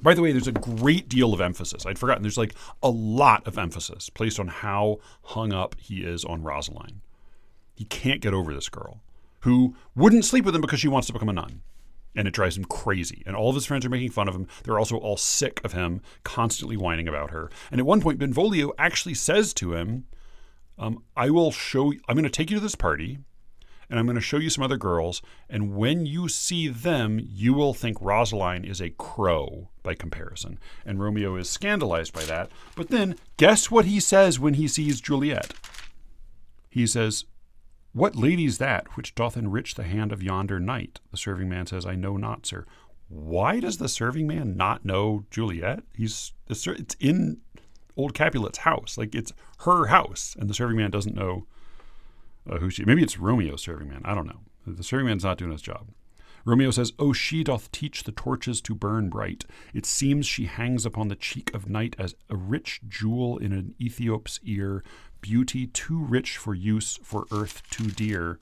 By the way, there's a great deal of emphasis. I'd forgotten. There's like a lot of emphasis placed on how hung up he is on Rosaline. He can't get over this girl who wouldn't sleep with him because she wants to become a nun. And it drives him crazy. And all of his friends are making fun of him. They're also all sick of him, constantly whining about her. And at one point, Benvolio actually says to him, I'm going to take you to this party, and I'm going to show you some other girls, and when you see them, you will think Rosaline is a crow by comparison. And Romeo is scandalized by that. But then, guess what he says when he sees Juliet? He says, "What lady's that which doth enrich the hand of yonder knight?" The serving man says, "I know not, sir." Why does the serving man not know Juliet? It's in old Capulet's house. Like, it's her house, and the serving man doesn't know who she. Maybe it's Romeo's serving man. I don't know. The serving man's not doing his job. Romeo says, "Oh, she doth teach the torches to burn bright. It seems she hangs upon the cheek of night as a rich jewel in an Ethiop's ear. Beauty too rich for use, for earth too dear.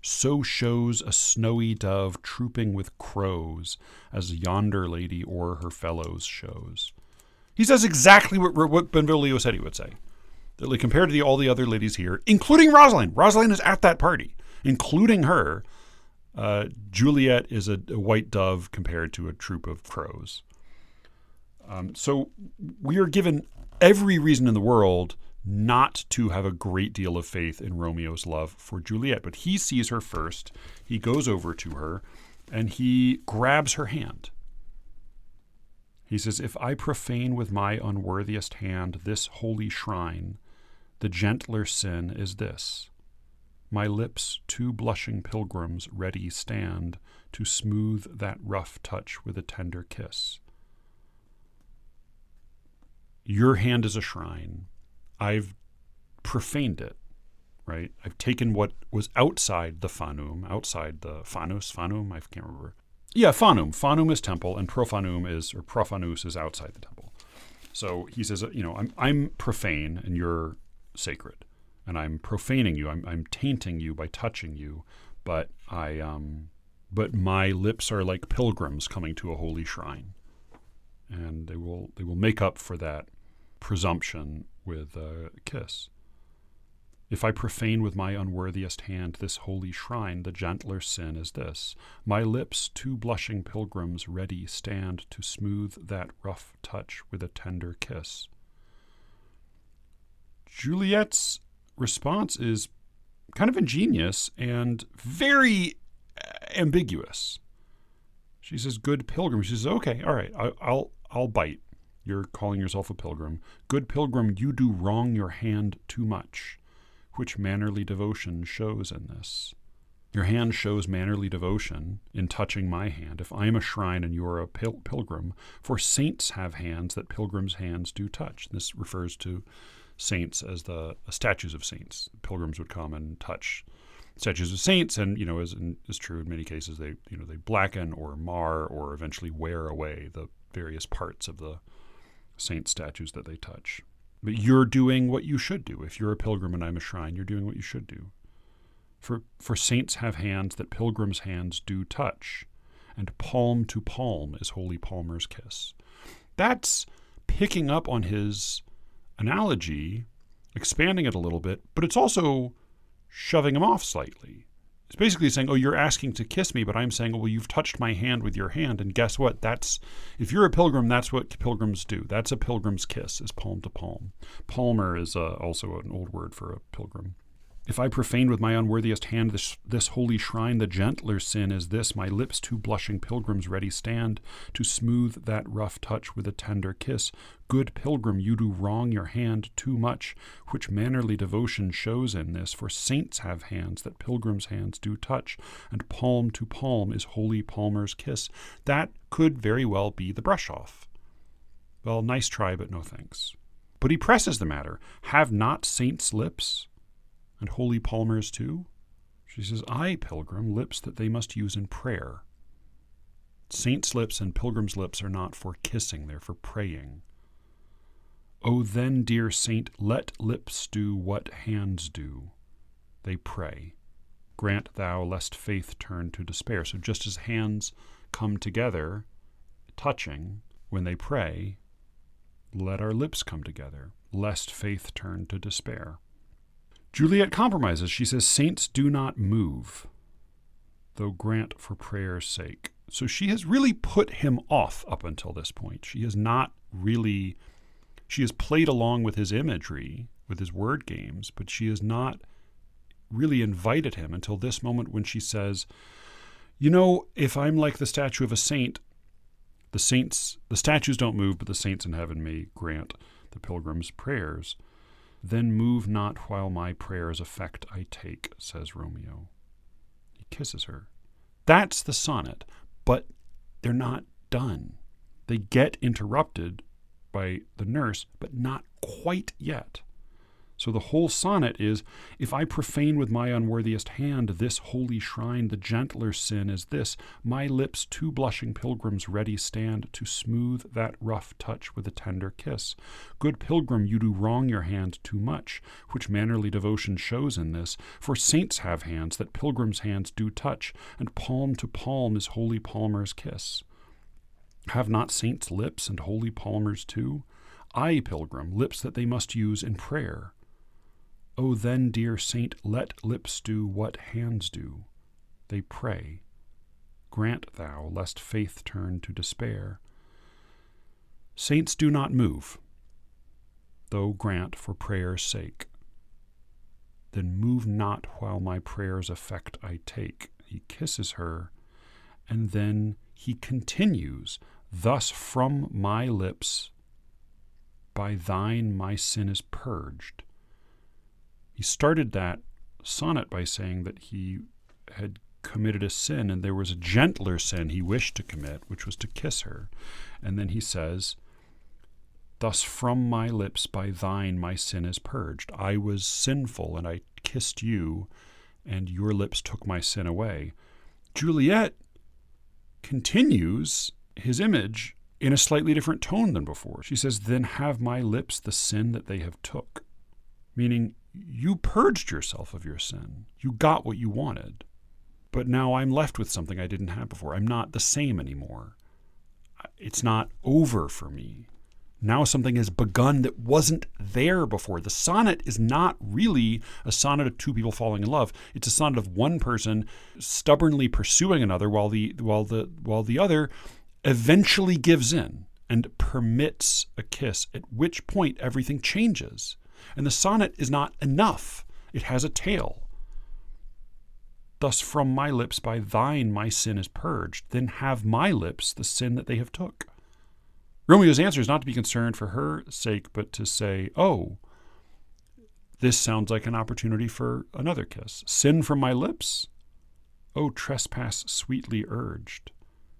So shows a snowy dove trooping with crows, as yonder lady o'er her fellows shows." He says exactly what Benvolio said he would say. That, like, compared to all the other ladies here, including Rosaline. Rosaline is at that party. Including her, Juliet is a white dove compared to a troop of crows. So we are given every reason in the world not to have a great deal of faith in Romeo's love for Juliet. But he sees her first. He goes over to her, and he grabs her hand. He says, "If I profane with my unworthiest hand this holy shrine, the gentler sin is this. My lips, 2 blushing pilgrims, ready stand to smooth that rough touch with a tender kiss. Your hand is a shrine. I've profaned it, right? I've taken what was outside the fanum, outside the fanum, I can't remember. Yeah, fanum. Fanum is temple, and profanus is outside the temple. So he says, I'm profane and you're sacred, and I'm profaning you. I'm tainting you by touching you, but but my lips are like pilgrims coming to a holy shrine, and they will make up for that presumption with a kiss. If I profane with my unworthiest hand this holy shrine, the gentler sin is this. My lips, two blushing pilgrims, ready stand to smooth that rough touch with a tender kiss. Juliet's response is kind of ingenious and very ambiguous. She says, good pilgrim. She says, okay, all right, I'll bite. You're calling yourself a pilgrim. Good pilgrim, you do wrong your hand too much. Which mannerly devotion shows in this? Your hand shows mannerly devotion in touching my hand. If I am a shrine and you're a pilgrim, for saints have hands that pilgrims' hands do touch. This refers to saints as the statues of saints. Pilgrims would come and touch statues of saints, and as is true in many cases, they blacken or mar or eventually wear away the various parts of the saint statues that they touch. But you're doing what you should do. If you're a pilgrim and I'm a shrine, you're doing what you should do. For saints have hands that pilgrims' hands do touch, and palm to palm is holy Palmer's kiss. That's picking up on his analogy, expanding it a little bit, but it's also shoving him off slightly. It's basically saying, you're asking to kiss me, but I'm saying, well, you've touched my hand with your hand, and guess what? If you're a pilgrim, that's what pilgrims do. That's a pilgrim's kiss, is palm to palm. Palmer is also an old word for a pilgrim. If I profane with my unworthiest hand this holy shrine, the gentler sin is this. My lips two blushing pilgrims ready stand to smooth that rough touch with a tender kiss. Good pilgrim, you do wrong your hand too much, which mannerly devotion shows in this. For saints have hands that pilgrims' hands do touch, and palm to palm is holy Palmer's kiss. That could very well be the brush-off. Well, nice try, but no thanks. But he presses the matter. Have not saints lips? And holy Palmer's too? She says, I, pilgrim, lips that they must use in prayer. Saints' lips and pilgrims' lips are not for kissing, they're for praying. O then, dear saint, let lips do what hands do. They pray. Grant thou, lest faith turn to despair. So just as hands come together, touching, when they pray, let our lips come together, lest faith turn to despair. Juliet compromises. She says, saints do not move, though grant for prayer's sake. So she has really put him off up until this point. She has played along with his imagery, with his word games, but she has not really invited him until this moment when she says, if I'm like the statue of a saint, the statues don't move, but the saints in heaven may grant the pilgrim's prayers. Then move not while my prayer's effect I take, says Romeo. He kisses her. That's the sonnet, but they're not done. They get interrupted by the nurse, but not quite yet. So the whole sonnet is, if I profane with my unworthiest hand this holy shrine, the gentler sin is this. My lips two blushing pilgrims ready stand to smooth that rough touch with a tender kiss. Good pilgrim, you do wrong your hand too much, which mannerly devotion shows in this. For saints have hands that pilgrims' hands do touch, and palm to palm is holy Palmer's kiss. Have not saints lips and holy Palmer's too? I, pilgrim, lips that they must use in prayer. O then, dear saint, let lips do what hands do. They pray. Grant thou, lest faith turn to despair. Saints do not move, though grant for prayer's sake. Then move not while my prayer's effect I take. He kisses her, and then he continues, thus from my lips, by thine my sin is purged. He started that sonnet by saying that he had committed a sin, and there was a gentler sin he wished to commit, which was to kiss her. And then he says, thus from my lips by thine my sin is purged. I was sinful, and I kissed you, and your lips took my sin away. Juliet continues his image in a slightly different tone than before. She says, then have my lips the sin that they have took. Meaning, you purged yourself of your sin. You got what you wanted. But now I'm left with something I didn't have before. I'm not the same anymore. It's not over for me. Now something has begun that wasn't there before. The sonnet is not really a sonnet of two people falling in love. It's a sonnet of one person stubbornly pursuing another while the other eventually gives in and permits a kiss, at which point everything changes. And the sonnet is not enough. It has a tail. Thus from my lips by thine my sin is purged. Then have my lips the sin that they have took. Romeo's answer is not to be concerned for her sake, but to say, oh, this sounds like an opportunity for another kiss. Sin from my lips? Oh, trespass sweetly urged.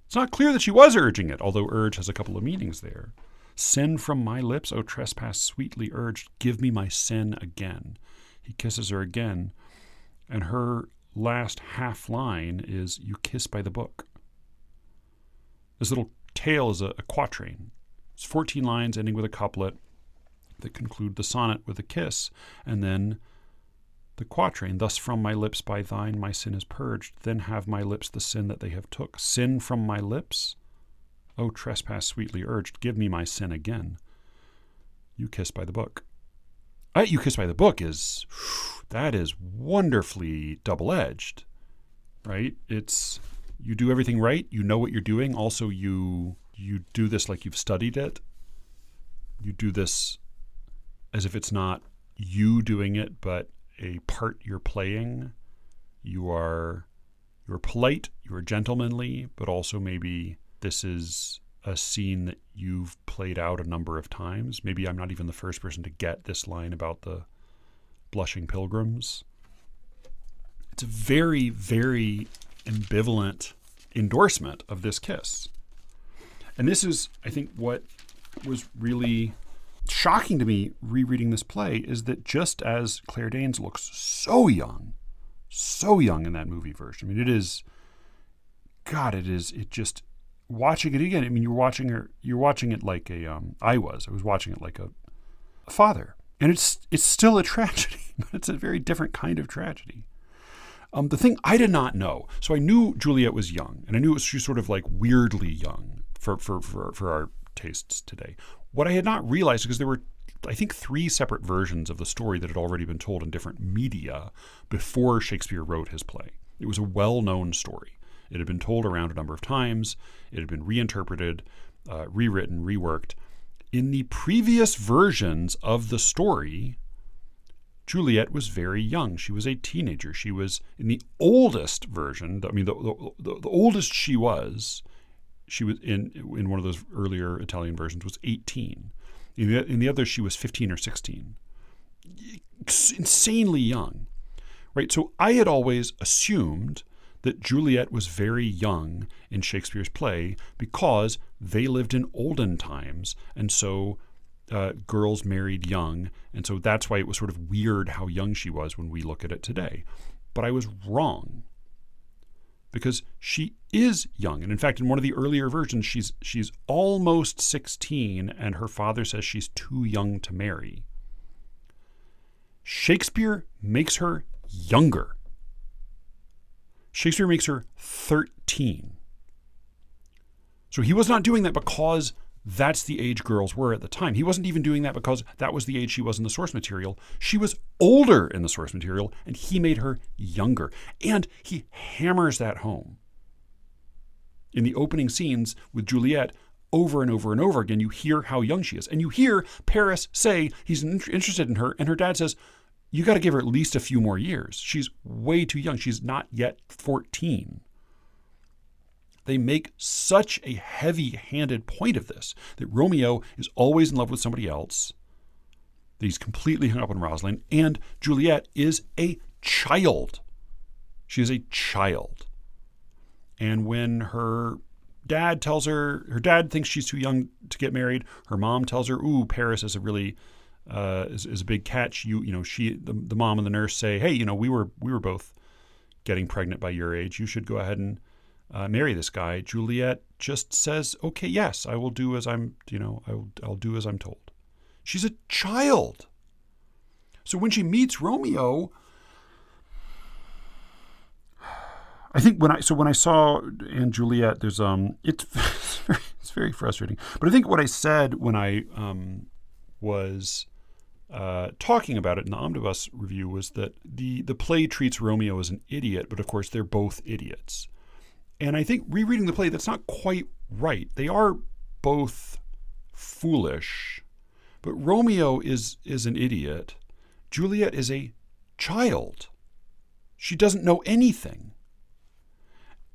It's not clear that she was urging it, although urge has a couple of meanings there. Sin from my lips, oh, trespass sweetly urged, give me my sin again. He kisses her again, and her last half line is, you kiss by the book. This little tale is a quatrain. It's 14 lines ending with a couplet that conclude the sonnet with a kiss, and then the quatrain, thus from my lips by thine my sin is purged, then have my lips the sin that they have took. Sin from my lips? O trespass sweetly urged, give me my sin again. You kiss by the book. You kiss by the book is wonderfully double-edged, right? It's, you do everything right, you know what you're doing, also you do this like you've studied it. You do this as if it's not you doing it, but a part you're playing. You're polite, you're gentlemanly, but also maybe this is a scene that you've played out a number of times. Maybe I'm not even the first person to get this line about the blushing pilgrims. It's a very, very ambivalent endorsement of this kiss. And this is, I think, what was really shocking to me rereading this play is that just as Claire Danes looks so young in that movie version. I mean, it just, watching it again, I mean, you're watching it like I was watching it like a father. And it's still a tragedy, but it's a very different kind of tragedy. The thing I did not know, so I knew Juliet was young, and I knew she was sort of like weirdly young for our tastes today. What I had not realized, because there were, I think, 3 separate versions of the story that had already been told in different media before Shakespeare wrote his play. It was a well-known story. It had been told around a number of times. It had been reinterpreted, rewritten, reworked. In the previous versions of the story, Juliet was very young. She was a teenager. She was, in the oldest version, I mean, the oldest she was in one of those earlier Italian versions was 18. In the other, she was 15 or 16. Insanely young, right? So I had always assumed that Juliet was very young in Shakespeare's play because they lived in olden times, and so girls married young, and so that's why it was sort of weird how young she was when we look at it today. But I was wrong, because she is young. And in fact, in one of the earlier versions, she's almost 16, and her father says she's too young to marry. Shakespeare makes her younger. Shakespeare makes her 13. So he was not doing that because that's the age girls were at the time. He wasn't even doing that because that was the age she was in the source material. She was older in the source material, and he made her younger. And he hammers that home. In the opening scenes with Juliet, over and over and over again, you hear how young she is. And you hear Paris say he's interested in her, and her dad says, you got to give her at least a few more years. She's way too young. She's not yet 14. They make such a heavy-handed point of this, that Romeo is always in love with somebody else, that he's completely hung up on Rosalind, and Juliet is a child. She is a child. And when her dad tells her dad thinks she's too young to get married, her mom tells her, ooh, Paris is a really, is a big catch. The mom and the nurse say, hey, we were both getting pregnant by your age. You should go ahead and marry this guy, Juliet just says, okay, yes, I will do as I'll do as I'm told. She's a child. So when she meets Romeo, I think when I saw and Juliet, there's it's very frustrating. But I think what I said when I was talking about it in the Omnibus review was that the play treats Romeo as an idiot, but of course they're both idiots. And I think rereading the play, that's not quite right. They are both foolish, but Romeo is an idiot. Juliet is a child. She doesn't know anything.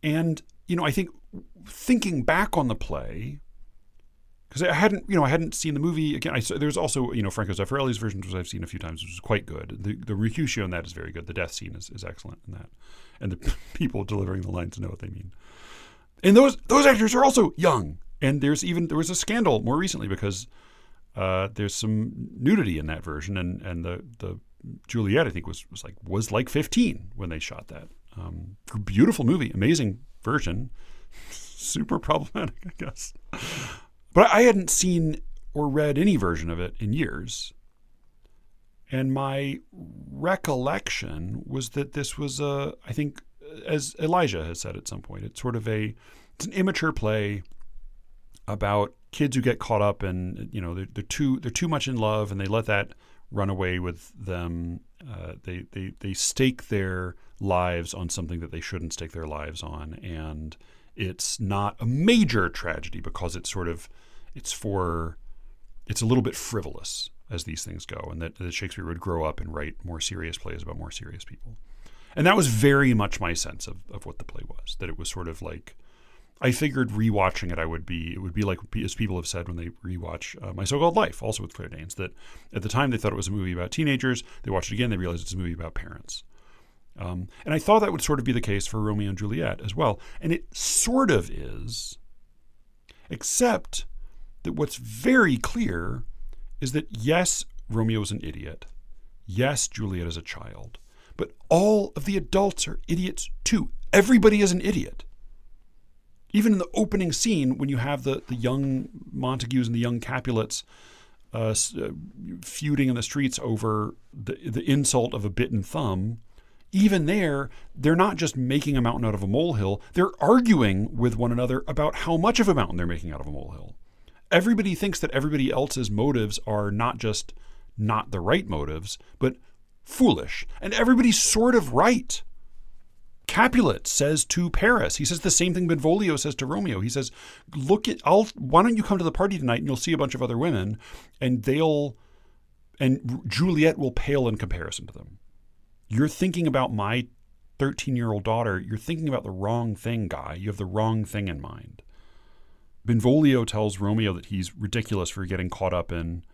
And, I think thinking back on the play, because I hadn't seen the movie again. There's also, Franco Zeffirelli's version, which I've seen a few times, which is quite good. The Mercutio in that is very good. The death scene is excellent in that. And the people delivering the lines know what they mean. And those actors are also young. And there was a scandal more recently because there's some nudity in that version. And the Juliet, I think, was like 15 when they shot that. Beautiful movie, amazing version, super problematic, I guess. But I hadn't seen or read any version of it in years. And my recollection was that this was I think, as Elijah has said at some point, it's an immature play about kids who get caught up in, they're too much in love and they let that run away with them. They stake their lives on something that they shouldn't stake their lives on, and it's not a major tragedy because it's a little bit frivolous as these things go, and that Shakespeare would grow up and write more serious plays about more serious people. And that was very much my sense of what the play was, that it was sort of like, I figured rewatching it, it would be like, as people have said when they rewatch My So-Called Life, also with Claire Danes, that at the time they thought it was a movie about teenagers. They watched it again, they realized it's a movie about parents. And I thought that would sort of be the case for Romeo and Juliet as well. And it sort of is, except that what's very clear is that, yes, Romeo is an idiot. Yes, Juliet is a child. But all of the adults are idiots too. Everybody is an idiot. Even in the opening scene, when you have the young Montagues and the young Capulets feuding in the streets over the insult of a bitten thumb, even there, they're not just making a mountain out of a molehill. They're arguing with one another about how much of a mountain they're making out of a molehill. Everybody thinks that everybody else's motives are not just not the right motives, but foolish. And everybody's sort of right. Capulet says to Paris, he says the same thing Benvolio says to Romeo. He says, why don't you come to the party tonight and you'll see a bunch of other women and Juliet will pale in comparison to them. You're thinking about my 13-year-old daughter. You're thinking about the wrong thing, guy. You have the wrong thing in mind. Benvolio tells Romeo that he's ridiculous for getting caught up on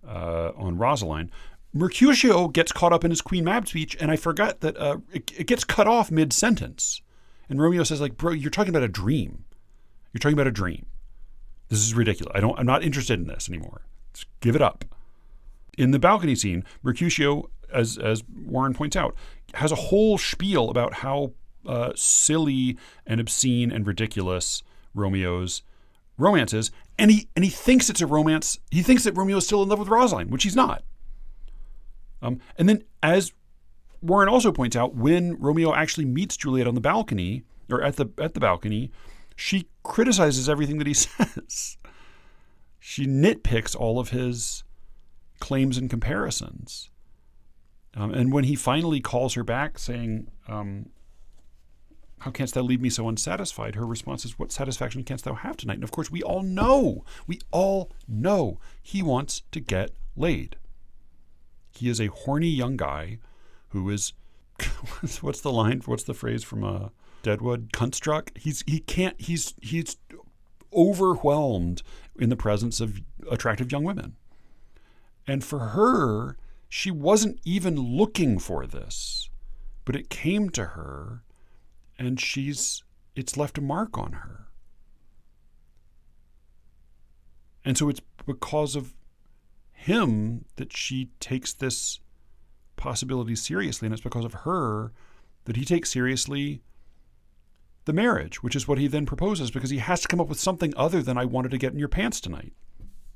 Rosaline. Mercutio gets caught up in his Queen Mab speech, and I forgot that it gets cut off mid-sentence. And Romeo says, bro, you're talking about a dream. You're talking about a dream. This is ridiculous. I'm not interested in this anymore. Just give it up. In the balcony scene, Mercutio, as Warren points out, has a whole spiel about how silly and obscene and ridiculous Romeo's romance is, and he thinks it's a romance. He thinks that Romeo is still in love with Rosaline, which he's not. And then, as Warren also points out, when Romeo actually meets Juliet on the balcony, or at the balcony, she criticizes everything that he says. She nitpicks all of his claims and comparisons. And when he finally calls her back saying, how canst thou leave me so unsatisfied? Her response is, what satisfaction canst thou have tonight? And of course, we all know he wants to get laid. He is a horny young guy who is, what's the line? What's the phrase from Deadwood? Cunt-struck. He's overwhelmed in the presence of attractive young women. And for her, she wasn't even looking for this, but it came to her, and it's left a mark on her. And so it's because of him that she takes this possibility seriously, and it's because of her that he takes seriously the marriage, which is what he then proposes, because he has to come up with something other than "I wanted to get in your pants tonight."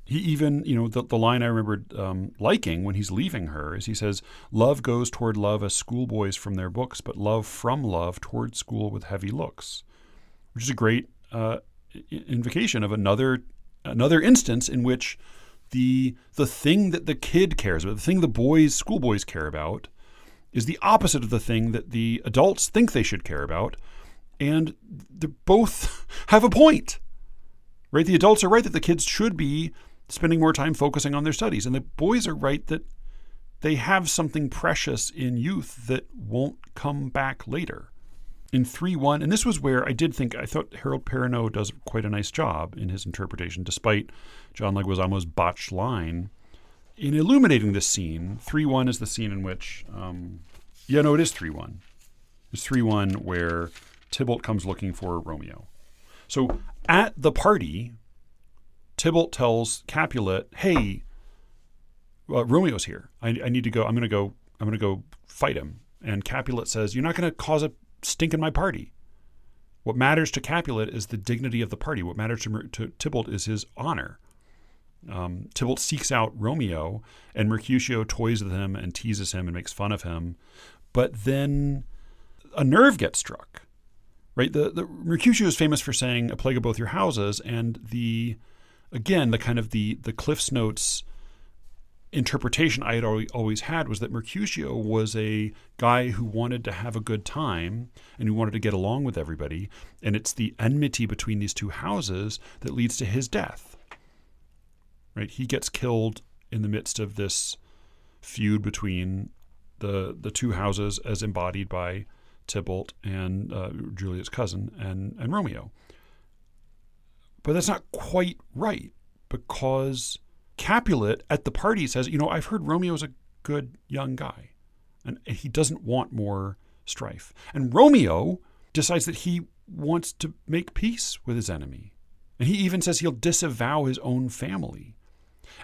He even, the line I remembered liking when he's leaving her is he says, "Love goes toward love as schoolboys from their books, but love from love toward school with heavy looks," which is a great invocation of another instance in which the thing that the kid cares about, the thing the schoolboys care about, is the opposite of the thing that the adults think they should care about, and they both have a point, right? The adults are right that the kids should be spending more time focusing on their studies, and the boys are right that they have something precious in youth that won't come back later. In 3-1, and this was where I thought Harold Perrineau does quite a nice job in his interpretation, despite John Leguizamo's botched line, in illuminating this scene. 3-1 is the scene in which, it is 3-1. It's 3-1 where Tybalt comes looking for Romeo. So at the party, Tybalt tells Capulet, "Hey, Romeo's here. I need to go. I'm going to go fight him." And Capulet says, "You're not going to cause a stink in my party." What matters to Capulet is the dignity of the party. What matters to Tybalt is his honor. Tybalt seeks out Romeo, and Mercutio toys with him and teases him and makes fun of him. But then a nerve gets struck, right? The Mercutio is famous for saying "a plague of both your houses," and the kind of the Cliff's Notes interpretation I had always had was that Mercutio was a guy who wanted to have a good time and who wanted to get along with everybody, and it's the enmity between these two houses that leads to his death. Right? He gets killed in the midst of this feud between the two houses as embodied by Tybalt and Juliet's cousin and Romeo. But that's not quite right, because Capulet at the party says, "I've heard Romeo's a good young guy, and he doesn't want more strife." And Romeo decides that he wants to make peace with his enemy. And he even says he'll disavow his own family.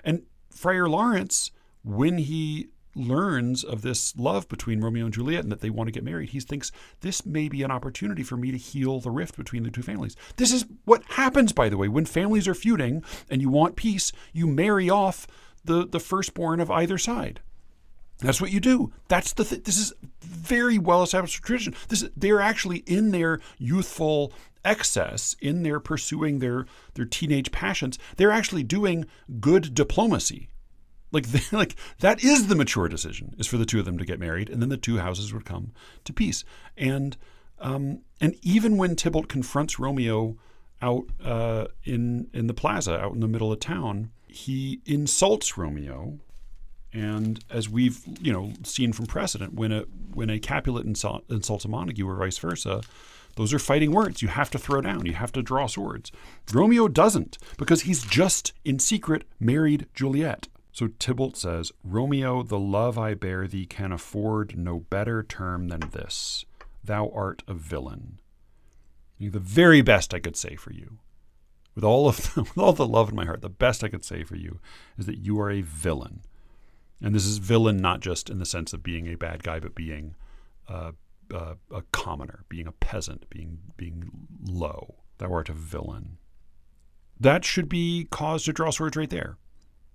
And Friar Lawrence, when he learns of this love between Romeo and Juliet and that they want to get married, he thinks this may be an opportunity for me to heal the rift between the two families. This is what happens, by the way, when families are feuding and you want peace, you marry off the firstborn of either side. That's what you do. That's this is very well established tradition. They're actually in their youthful excess, in their pursuing their teenage passions, they're actually doing good diplomacy. Like that is the mature decision, is for the two of them to get married, and then the two houses would come to peace. And even when Tybalt confronts Romeo out in the plaza, out in the middle of town, he insults Romeo. And as we've seen from precedent, when a Capulet insults a Montague or vice versa, those are fighting words. You have to throw down. You have to draw swords. Romeo doesn't, because he's just in secret married Juliet. So Tybalt says, "Romeo, the love I bear thee can afford no better term than this. Thou art a villain." The very best I could say for you, with all the love in my heart, the best I could say for you is that you are a villain. And this is villain not just in the sense of being a bad guy, but being a commoner, being a peasant, being low. Thou art a villain. That should be cause to draw swords right there.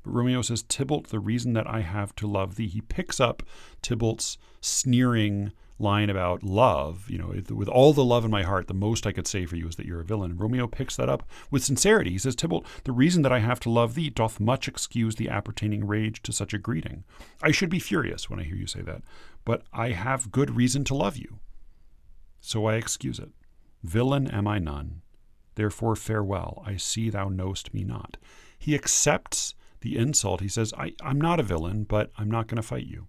But Romeo says, "Tybalt, the reason that I have to love thee." He picks up Tybalt's sneering line about love, with all the love in my heart, the most I could say for you is that you're a villain. And Romeo picks that up with sincerity. He says, "Tybalt, the reason that I have to love thee doth much excuse the appertaining rage to such a greeting. I should be furious when I hear you say that, but I have good reason to love you, so I excuse it. Villain am I none. Therefore farewell. I see thou know'st me not." He accepts the insult. He says, I'm not a villain, but I'm not going to fight you.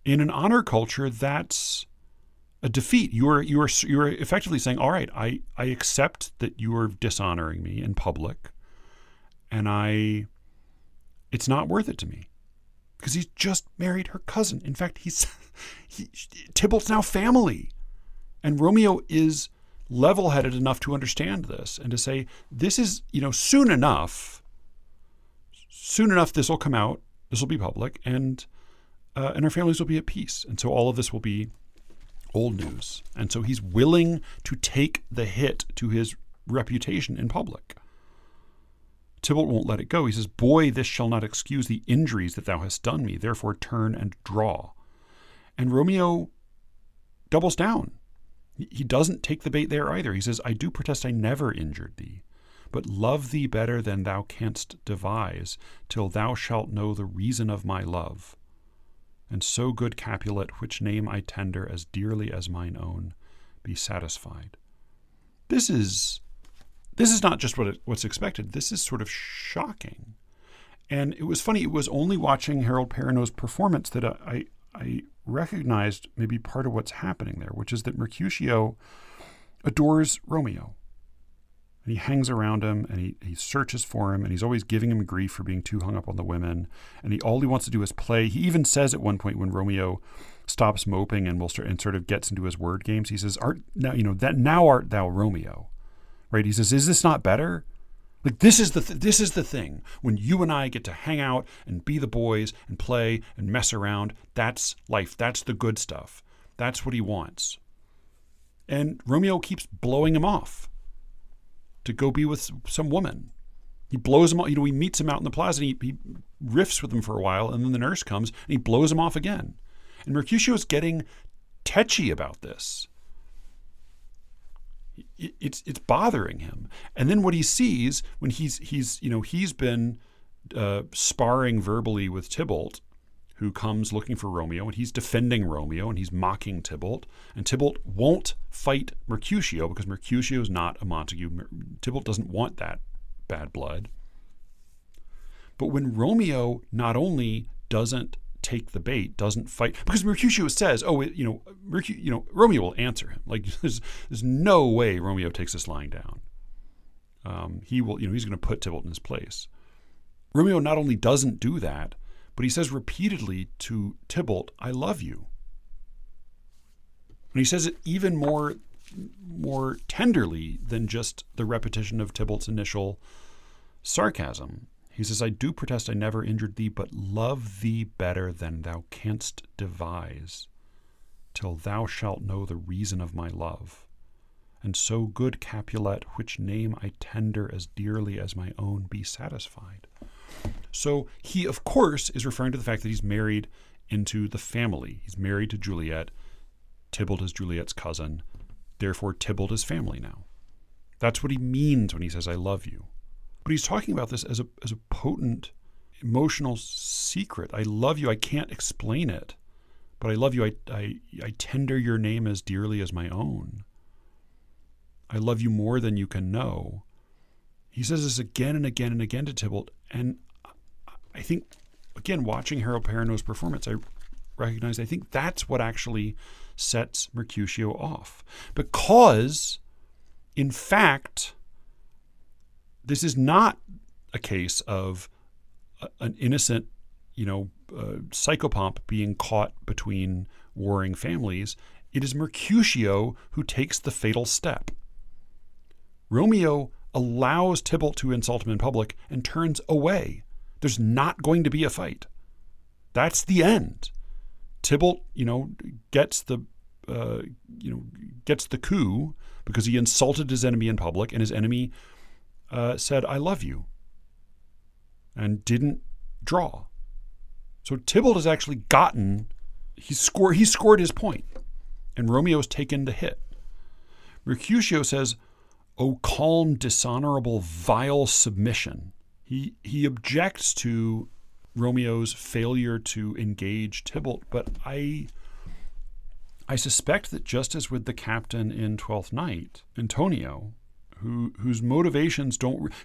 In an honor culture, that's a defeat. You are effectively saying, all right, I accept that you are dishonoring me in public, and it's not worth it to me, because he's just married her cousin. In fact, Tybalt's now family, and Romeo is level-headed enough to understand this and to say, this is, soon enough this will come out, this will be public, and our families will be at peace. And so all of this will be old news. And so he's willing to take the hit to his reputation in public. Tybalt won't let it go. He says, "Boy, this shall not excuse the injuries that thou hast done me. Therefore turn and draw." And Romeo doubles down. He doesn't take the bait there either. He says, "I do protest I never injured thee, but love thee better than thou canst devise, till thou shalt know the reason of my love. And so, good Capulet, which name I tender as dearly as mine own, be satisfied." This is not just what's expected. This is sort of shocking. And it was funny. It was only watching Harold Perrineau's performance that I recognized maybe part of what's happening there, which is that Mercutio adores Romeo. And he hangs around him, and he searches for him, and he's always giving him grief for being too hung up on the women. And all he wants to do is play. He even says at one point when Romeo stops moping and sort of gets into his word games, he says, now art thou Romeo, right? He says, "Is this not better? Like this is the thing when you and I get to hang out and be the boys and play and mess around. That's life. That's the good stuff. That's what he wants." And Romeo keeps blowing him off to go be with some woman. He blows him off. He meets him out in the plaza and he riffs with him for a while, and then the nurse comes and he blows him off again. And Mercutio's getting tetchy about this. It's bothering him. And then what he sees when he's been sparring verbally with Tybalt, who comes looking for Romeo, and he's defending Romeo, and he's mocking Tybalt. And Tybalt won't fight Mercutio because Mercutio is not a Montague. Tybalt doesn't want that bad blood. But when Romeo not only doesn't take the bait, doesn't fight, because Mercutio says, Romeo will answer him. Like there's no way Romeo takes this lying down. He will, he's going to put Tybalt in his place. Romeo not only doesn't do that, but he says repeatedly to Tybalt, "I love you." And he says it even more tenderly than just the repetition of Tybalt's initial sarcasm. He says, "I do protest I never injured thee, but love thee better than thou canst devise, till thou shalt know the reason of my love. And so, good Capulet, which name I tender as dearly as my own, be satisfied." So he, of course, is referring to the fact that he's married into the family. He's married to Juliet. Tybalt is Juliet's cousin. Therefore, Tybalt is family now. That's what he means when he says, "I love you." But he's talking about this as a potent emotional secret. I love you. I can't explain it, but I love you. I tender your name as dearly as my own. I love you more than you can know. He says this again and again and again to Tybalt. And I think, again, watching Harold Perrineau's performance, I think that's what actually sets Mercutio off. Because, in fact, this is not a case of an innocent, psychopomp being caught between warring families. It is Mercutio who takes the fatal step. Romeo allows Tybalt to insult him in public and turns away. There's not going to be a fight. That's the end. Tybalt, gets the coup because he insulted his enemy in public, and his enemy said, "I love you," and didn't draw. So Tybalt has actually he scored his point, and Romeo's taken the hit. Mercutio says, "O calm, dishonorable, vile submission." He objects to Romeo's failure to engage Tybalt, but I suspect that just as with the captain in Twelfth Night, Antonio, whose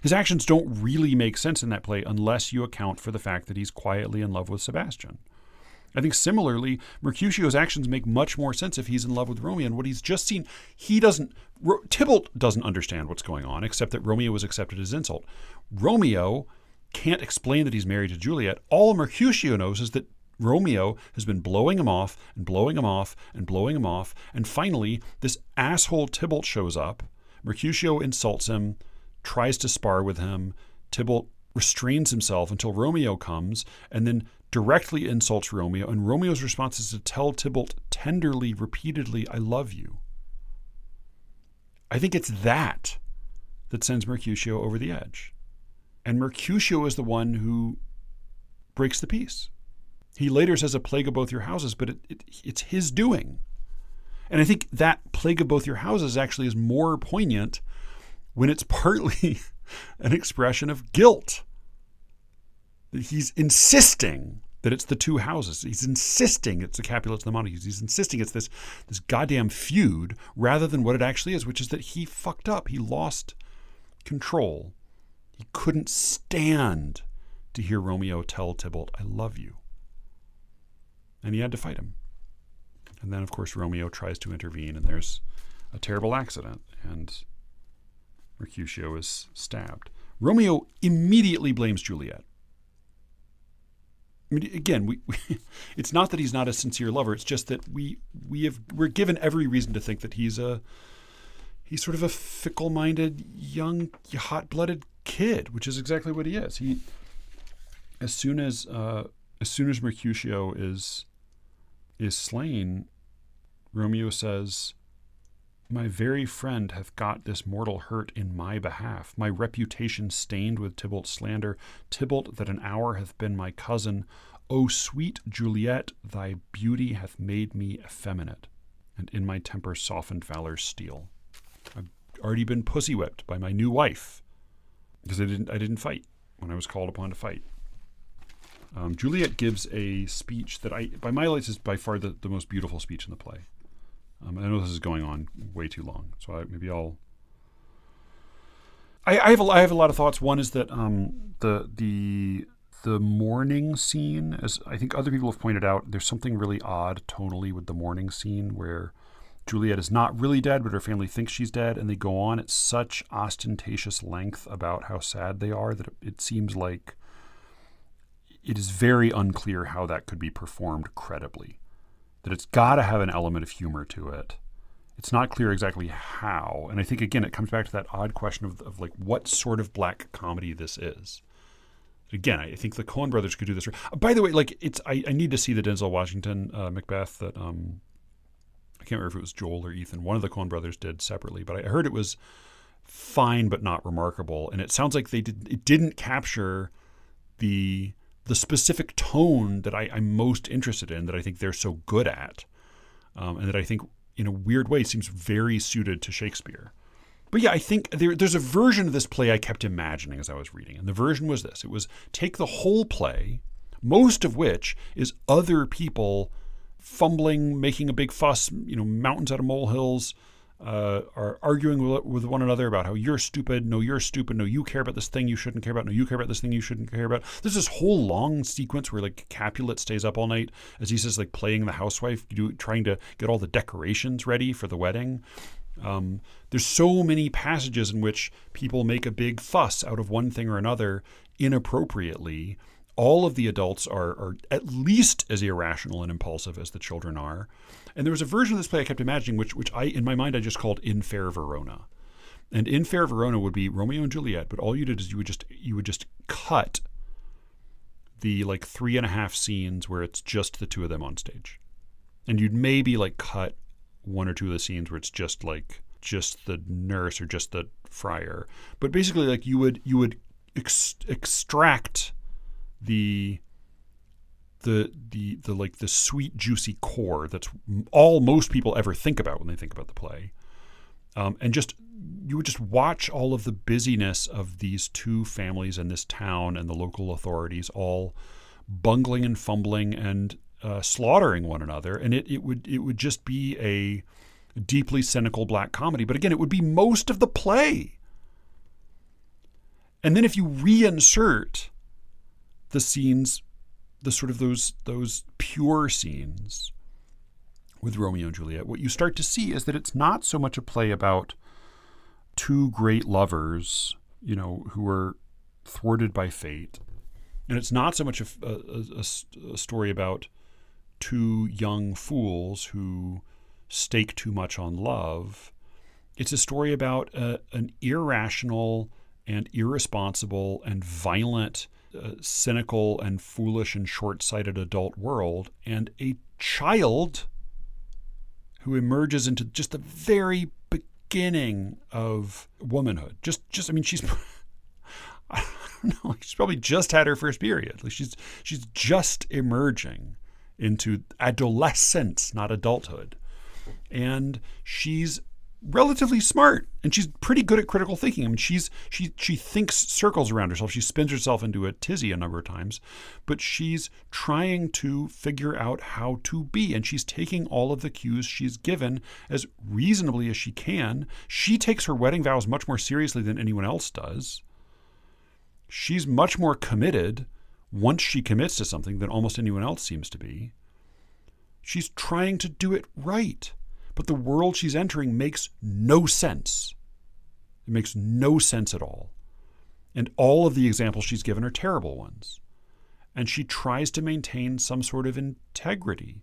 his actions don't really make sense in that play unless you account for the fact that he's quietly in love with Sebastian. I think similarly, Mercutio's actions make much more sense if he's in love with Romeo. And what he's just seen, Tybalt doesn't understand what's going on, except that Romeo was accepted his insult. Romeo can't explain that he's married to Juliet. All Mercutio knows is that Romeo has been blowing him off and blowing him off and blowing him off. And finally, this asshole Tybalt shows up. Mercutio insults him, tries to spar with him. Tybalt restrains himself until Romeo comes and then directly insults Romeo. And Romeo's response is to tell Tybalt tenderly, repeatedly, I love you. I think it's that sends Mercutio over the edge. And Mercutio is the one who breaks the peace. He later says a plague of both your houses, but it's his doing. And I think that plague of both your houses actually is more poignant when it's partly an expression of guilt. He's insisting that it's the two houses. He's insisting it's the Capulets and the Montagues. He's insisting it's this goddamn feud rather than what it actually is, which is that he fucked up. He lost control. He couldn't stand to hear Romeo tell Tybalt, I love you. And he had to fight him. And then, of course, Romeo tries to intervene, and there's a terrible accident, and Mercutio is stabbed. Romeo immediately blames Juliet. I mean, again, it's not that he's not a sincere lover. It's just that we're given every reason to think that he's sort of a fickle-minded, young, hot-blooded kid, which is exactly what he is. As soon as Mercutio is slain, Romeo says, my very friend hath got this mortal hurt in my behalf, my reputation stained with Tybalt's slander, Tybalt that an hour hath been my cousin. O sweet Juliet, thy beauty hath made me effeminate, and in my temper softened valor's steel. I've already been pussy whipped by my new wife because I didn't fight when I was called upon to fight. Juliet gives a speech that by my lights is by far the most beautiful speech in the play. I know this is going on way too long, so I have a lot of thoughts. One is that the mourning scene, as I think other people have pointed out, there's something really odd tonally with the mourning scene where Juliet is not really dead, but her family thinks she's dead, and they go on at such ostentatious length about how sad they are that it seems like it is very unclear how that could be performed credibly. That it's got to have an element of humor to it. It's not clear exactly how. And I think, again, it comes back to that odd question of like what sort of black comedy this is. Again, I think the Coen brothers could do this. By the way, like I need to see the Denzel Washington Macbeth that I can't remember if it was Joel or Ethan. One of the Coen brothers did separately, but I heard it was fine but not remarkable. And it sounds like it didn't capture the specific tone that I'm most interested in, that I think they're so good at, and that I think in a weird way seems very suited to Shakespeare. But yeah, I think there's a version of this play I kept imagining as I was reading, and the version was this. It was take the whole play, most of which is other people fumbling, making a big fuss, mountains out of molehills, are arguing with one another about how you're stupid, no, you care about this thing you shouldn't care about, no, you care about this thing you shouldn't care about. There's this whole long sequence where like Capulet stays up all night, as he says, like playing the housewife, trying to get all the decorations ready for the wedding. There's so many passages in which people make a big fuss out of one thing or another inappropriately. All of the adults are at least as irrational and impulsive as the children are. And there was a version of this play I kept imagining, which in my mind I just called In Fair Verona. And In Fair Verona would be Romeo and Juliet, but all you did is you would just cut the like 3.5 scenes where it's just the two of them on stage. And you'd maybe like cut 1 or 2 of the scenes where it's just the nurse or just the friar. But basically like you would extract the like the sweet juicy core that's all most people ever think about when they think about the play, and you would just watch all of the busyness of these two families in this town and the local authorities all bungling and fumbling and slaughtering one another, and it would just be a deeply cynical black comedy. But again, it would be most of the play. And then if you reinsert the scenes, the sort of those pure scenes with Romeo and Juliet, what you start to see is that it's not so much a play about two great lovers, who are thwarted by fate. And it's not so much a story about two young fools who stake too much on love. It's a story about an irrational and irresponsible and violent, cynical and foolish and short-sighted adult world, and a child who emerges into just the very beginning of womanhood. I mean, she's, I don't know, she's probably just had her first period. Like she's just emerging into adolescence, not adulthood. And she's relatively smart, and she's pretty good at critical thinking. I mean, she thinks circles around herself. She spins herself into a tizzy a number of times, but she's trying to figure out how to be, and she's taking all of the cues she's given as reasonably as she can. She takes her wedding vows much more seriously than anyone else does. She's much more committed once she commits to something than almost anyone else seems to be. She's trying to do it right. But the world she's entering makes no sense. It makes no sense at all. And all of the examples she's given are terrible ones. And she tries to maintain some sort of integrity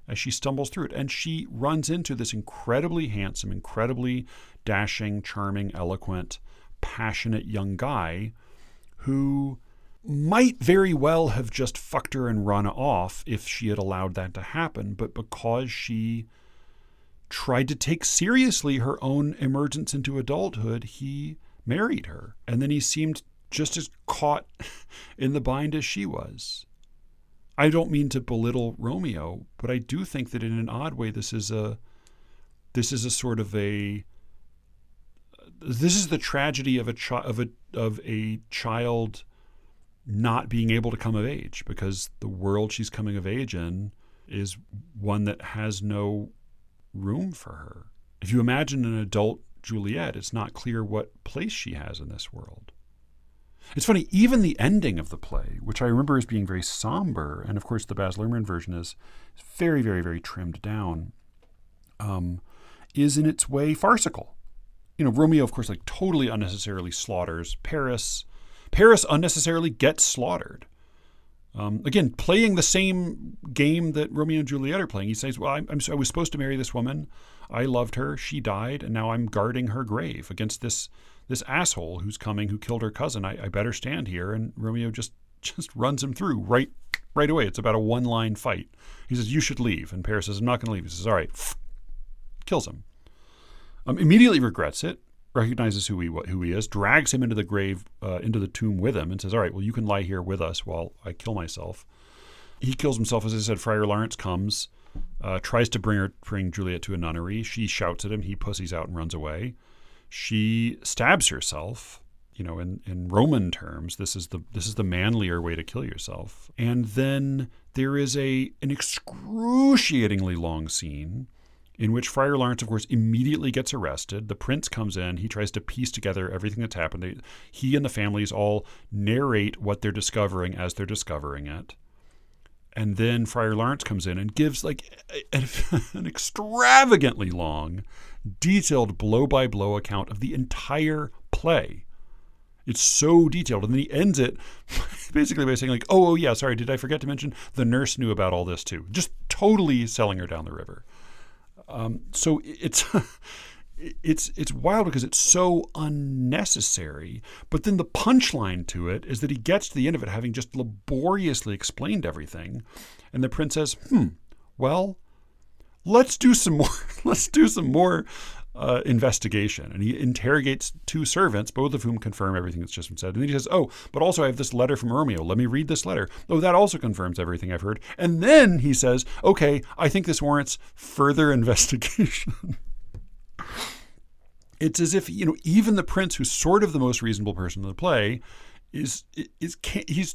as she stumbles through it. And she runs into this incredibly handsome, incredibly dashing, charming, eloquent, passionate young guy who might very well have just fucked her and run off if she had allowed that to happen. But because she tried to take seriously her own emergence into adulthood, he married her. And then he seemed just as caught in the bind as she was. I don't mean to belittle Romeo, but I do think that in an odd way, this is the tragedy of a child not being able to come of age, because the world she's coming of age in is one that has no room for her. If you imagine an adult Juliet, it's not clear what place she has in this world. It's funny, even the ending of the play, which I remember as being very somber, and of course the Baz Luhrmann version is very, very, very trimmed down, is in its way farcical. You know, Romeo, of course, like totally unnecessarily slaughters Paris. Paris unnecessarily gets slaughtered. Again, playing the same game that Romeo and Juliet are playing. He says, well, I was supposed to marry this woman. I loved her. She died. And now I'm guarding her grave against this asshole who's coming, who killed her cousin. I better stand here. And Romeo just runs him through right away. It's about a one-line fight. He says, you should leave. And Paris says, I'm not going to leave. He says, all right. Kills him. Immediately regrets it. Recognizes who he is, drags him into the grave, into the tomb with him, and says, all right, well, you can lie here with us while I kill myself. He kills himself. As I said, Friar Lawrence comes, tries to bring Juliet to a nunnery. She shouts at him. He pussies out and runs away. She stabs herself. You know, in Roman terms, this is the manlier way to kill yourself. And then there is an excruciatingly long scene in which Friar Lawrence, of course, immediately gets arrested. The prince comes in. He tries to piece together everything that's happened. He and the families all narrate what they're discovering as they're discovering it. And then Friar Lawrence comes in and gives like an extravagantly long, detailed blow-by-blow account of the entire play. It's so detailed. And then he ends it basically by saying like, oh yeah, sorry, did I forget to mention the nurse knew about all this too? Just totally selling her down the river. So it's wild because it's so unnecessary. But then the punchline to it is that he gets to the end of it having just laboriously explained everything, and the prince says, well, let's do some more investigation. And he interrogates two servants, both of whom confirm everything that's just been said. And then he says, oh, but also I have this letter from Romeo. Let me read this letter. Oh, that also confirms everything I've heard. And then he says, okay, I think this warrants further investigation. It's as if, you know, even the prince, who's sort of the most reasonable person in the play, he's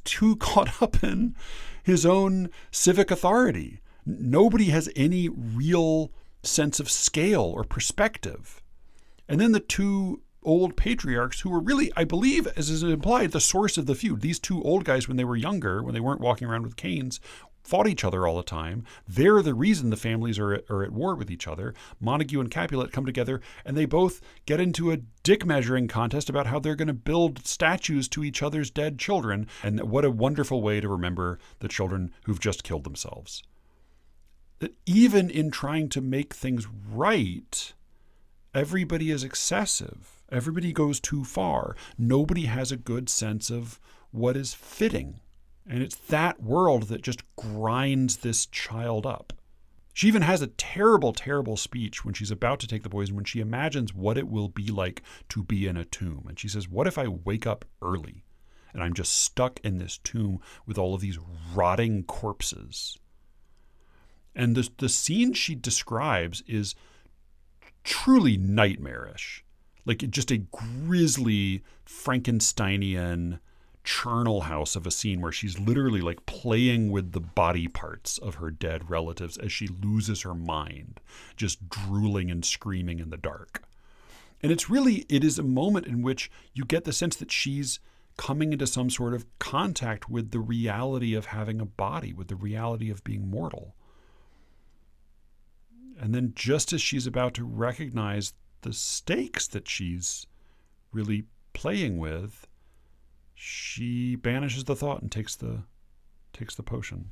too caught up in his own civic authority. Nobody has any real sense of scale or perspective. And then the two old patriarchs, who were really, I believe, as is implied, the source of the feud. These two old guys, when they were younger, when they weren't walking around with canes, fought each other all the time. They're the reason the families are at war with each other. Montague and Capulet come together, and they both get into a dick measuring contest about how they're going to build statues to each other's dead children. And what a wonderful way to remember the children who've just killed themselves. That even in trying to make things right, everybody is excessive. Everybody goes too far. Nobody has a good sense of what is fitting. And it's that world that just grinds this child up. She even has a terrible, terrible speech when she's about to take the poison, when she imagines what it will be like to be in a tomb. And she says, what if I wake up early and I'm just stuck in this tomb with all of these rotting corpses? And the scene she describes is truly nightmarish. Like just a grisly Frankensteinian charnel house of a scene where she's literally like playing with the body parts of her dead relatives as she loses her mind, just drooling and screaming in the dark. And it is a moment in which you get the sense that she's coming into some sort of contact with the reality of having a body, with the reality of being mortal. And then just as she's about to recognize the stakes that she's really playing with, she banishes the thought and takes the potion.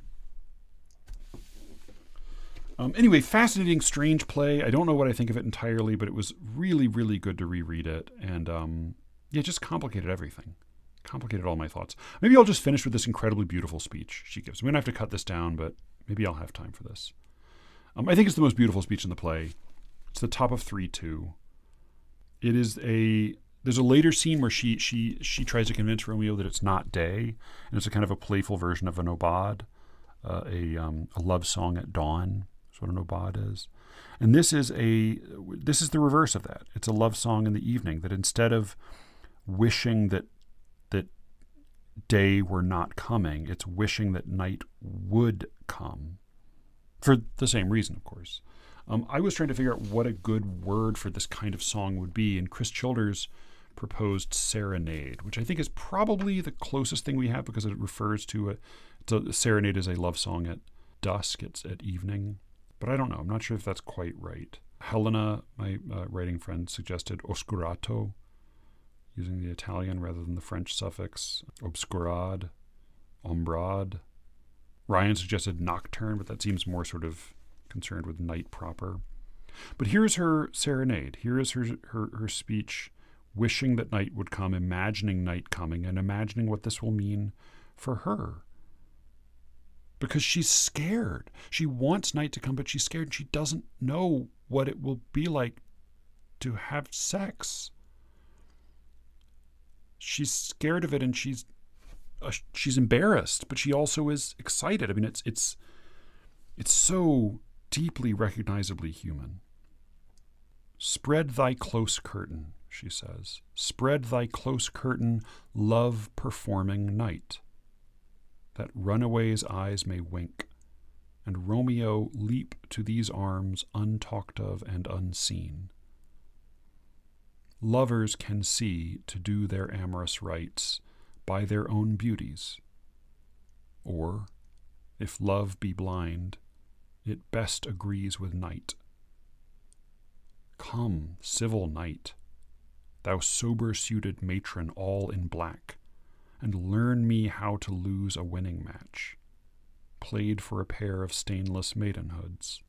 Anyway, fascinating, strange play. I don't know what I think of it entirely, but it was really, really good to reread it. And it just complicated everything. Complicated all my thoughts. Maybe I'll just finish with this incredibly beautiful speech she gives. I'm going to have to cut this down, but maybe I'll have time for this. I think it's the most beautiful speech in the play. It's the top of 3-2. There's a later scene where she tries to convince Romeo that it's not day, and it's a kind of a playful version of an aubade, a love song at dawn. That's what an aubade is. And this is the reverse of that. It's a love song in the evening, that instead of wishing that day were not coming, it's wishing that night would come. For the same reason, of course. I was trying to figure out what a good word for this kind of song would be, and Chris Childers proposed serenade, which I think is probably the closest thing we have, because it refers to a serenade as a love song at dusk, it's at evening. But I don't know. I'm not sure if that's quite right. Helena, my writing friend, suggested oscurato, using the Italian rather than the French suffix, obscurad, ombrad. Ryan suggested nocturne, but that seems more sort of concerned with night proper. But here's her serenade. Here is her speech, wishing that night would come, imagining night coming, and imagining what this will mean for her. Because she's scared. She wants night to come, but she's scared. She doesn't know what it will be like to have sex. She's scared of it, and she's embarrassed, but she also is excited. I mean, it's so deeply recognizably human. Spread thy close curtain, she says. Spread thy close curtain, love performing night, that runaway's eyes may wink, and Romeo leap to these arms untalked of and unseen. Lovers can see to do their amorous rites by their own beauties, or, if love be blind, it best agrees with night. Come, civil night, thou sober-suited matron all in black, and learn me how to lose a winning match, played for a pair of stainless maidenhoods.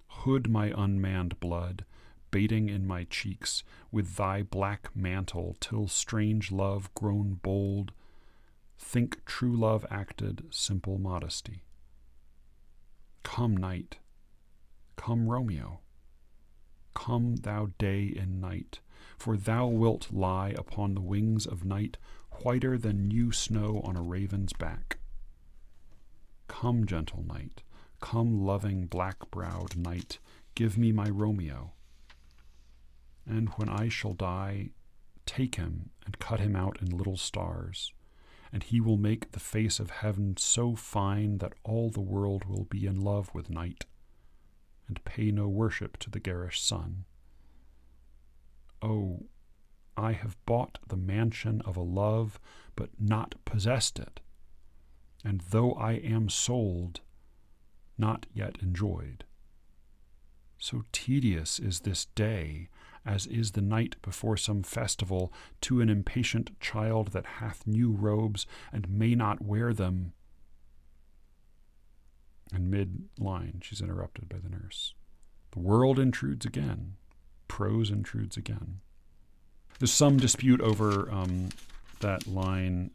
Hood my unmanned blood, baiting in my cheeks with thy black mantle, till strange love grown bold think true love acted simple modesty. Come night, come Romeo, come thou day in night, for thou wilt lie upon the wings of night, whiter than new snow on a raven's back. Come, gentle night, come, loving black-browed night, give me my Romeo. And when I shall die, take him and cut him out in little stars, and he will make the face of heaven so fine that all the world will be in love with night, and pay no worship to the garish sun. Oh, I have bought the mansion of a love, but not possessed it, and though I am sold, not yet enjoyed. So tedious is this day, as is the night before some festival, to an impatient child that hath new robes, and may not wear them. And mid-line, she's interrupted by the nurse. The world intrudes again. prose intrudes again. There's some dispute over that line,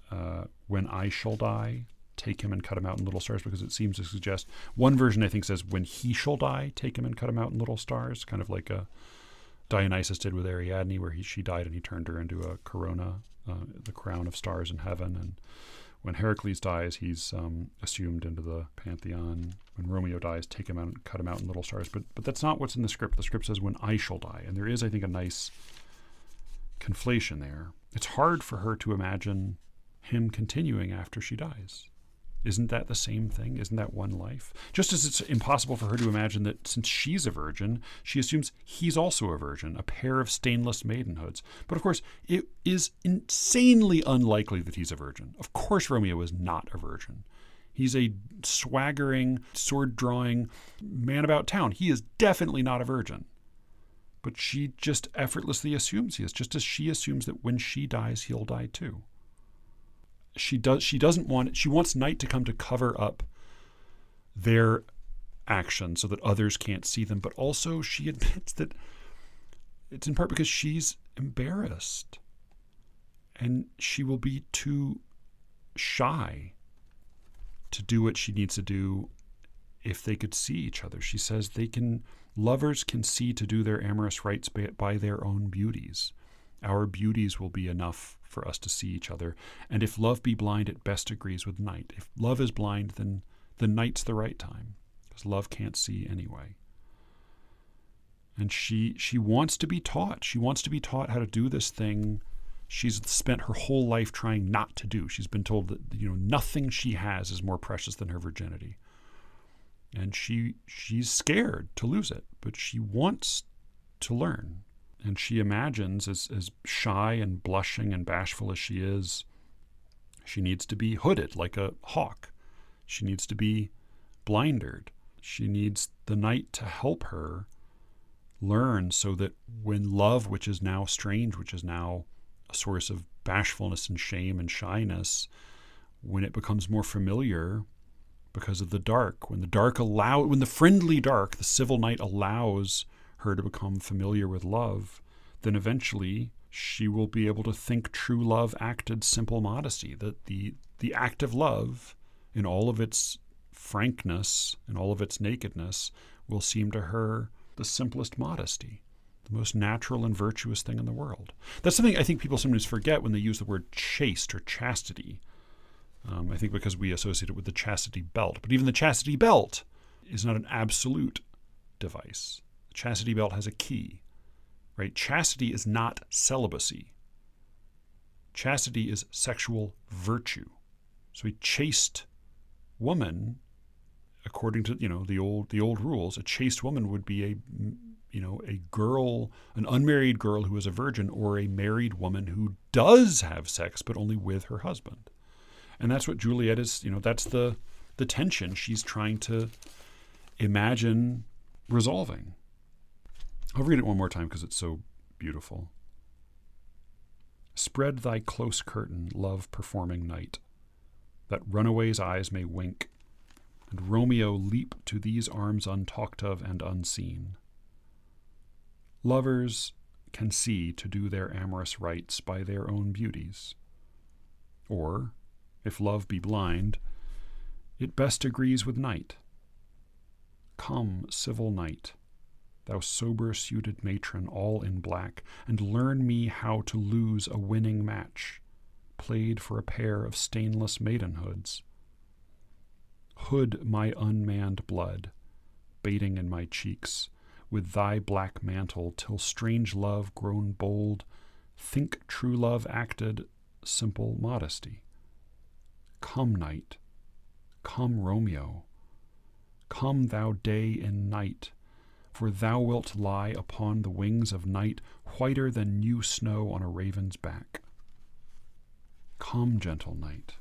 when I shall die, take him and cut him out in little stars, because it seems to suggest, one version I think says, when he shall die, take him and cut him out in little stars, kind of like a Dionysus did with Ariadne, where she died and he turned her into a corona, the crown of stars in heaven. And when Heracles dies, he's assumed into the pantheon. When Romeo dies, take him out and cut him out in little stars. But that's not what's in the script. The script says, when I shall die. And there is, I think, a nice conflation there. It's hard for her to imagine him continuing after she dies. Isn't that the same thing? Isn't that one life? Just as it's impossible for her to imagine that since she's a virgin, she assumes he's also a virgin, a pair of stainless maidenhoods. But of course, it is insanely unlikely that he's a virgin. Of course, Romeo is not a virgin. He's a swaggering, sword-drawing man about town. He is definitely not a virgin. But she just effortlessly assumes he is, just as she assumes that when she dies, he'll die too. She wants night to come to cover up their actions so that others can't see them. But also she admits that it's in part because she's embarrassed and she will be too shy to do what she needs to do if they could see each other. She says lovers can see to do their amorous rites by their own beauties. Our beauties will be enough for us to see each other. And if love be blind, it best agrees with night. If love is blind, then the night's the right time, because love can't see anyway. And she wants to be taught. She wants to be taught how to do this thing she's spent her whole life trying not to do. She's been told that nothing she has is more precious than her virginity. And she's scared to lose it, but she wants to learn. And she imagines, as shy and blushing and bashful as she is, she needs to be hooded like a hawk. She needs to be blindered. She needs the night to help her learn, so that when love, which is now strange, which is now a source of bashfulness and shame and shyness, when it becomes more familiar because of the dark, when the friendly dark, the civil night, allows her to become familiar with love, then eventually she will be able to think true love acted simple modesty, that the act of love in all of its frankness and all of its nakedness will seem to her the simplest modesty, the most natural and virtuous thing in the world. That's something I think people sometimes forget when they use the word chaste or chastity. I think because we associate it with the chastity belt. But even the chastity belt is not an absolute device. The chastity belt has a key, right? Chastity is not celibacy. Chastity is sexual virtue. So a chaste woman, according to the old rules, a chaste woman would be a girl, an unmarried girl who is a virgin, or a married woman who does have sex but only with her husband. And that's what Juliet is. That's the tension she's trying to imagine resolving. I'll read it one more time because it's so beautiful. Spread thy close curtain, love performing night, that runaways' eyes may wink, and Romeo leap to these arms untalked of and unseen. Lovers can see to do their amorous rites by their own beauties. Or, if love be blind, it best agrees with night. Come, civil night, thou sober-suited matron all in black, and learn me how to lose a winning match, played for a pair of stainless maidenhoods. Hood my unmanned blood, bating in my cheeks, with thy black mantle, till strange love grown bold, think true love acted simple modesty. Come, night, come, Romeo, come thou day in night, for thou wilt lie upon the wings of night, whiter than new snow on a raven's back. Come, gentle night,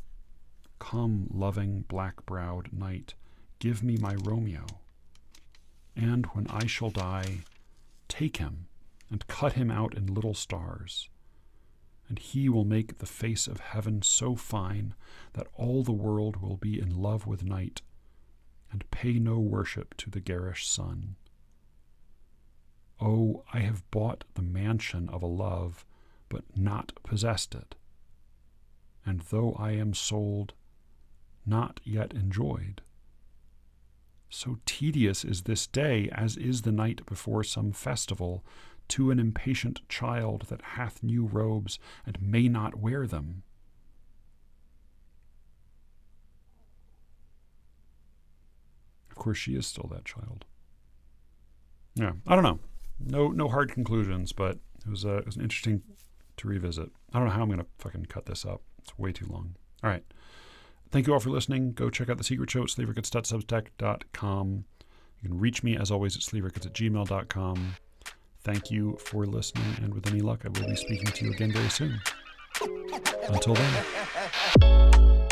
come, loving black-browed night, give me my Romeo. And when I shall die, take him and cut him out in little stars, and he will make the face of heaven so fine that all the world will be in love with night and pay no worship to the garish sun. Oh, I have bought the mansion of a love, but not possessed it. And though I am sold, not yet enjoyed. So tedious is this day, as is the night before some festival, to an impatient child that hath new robes and may not wear them. Of course, she is still that child. Yeah, I don't know. No hard conclusions, but it was an interesting to revisit. I don't know how I'm going to fucking cut this up. It's way too long. All right. Thank you all for listening. Go check out The Secret Show at sleerickets.substack.com. You can reach me, as always, at sleerickets@gmail.com. Thank you for listening, and with any luck, I will be speaking to you again very soon. Until then.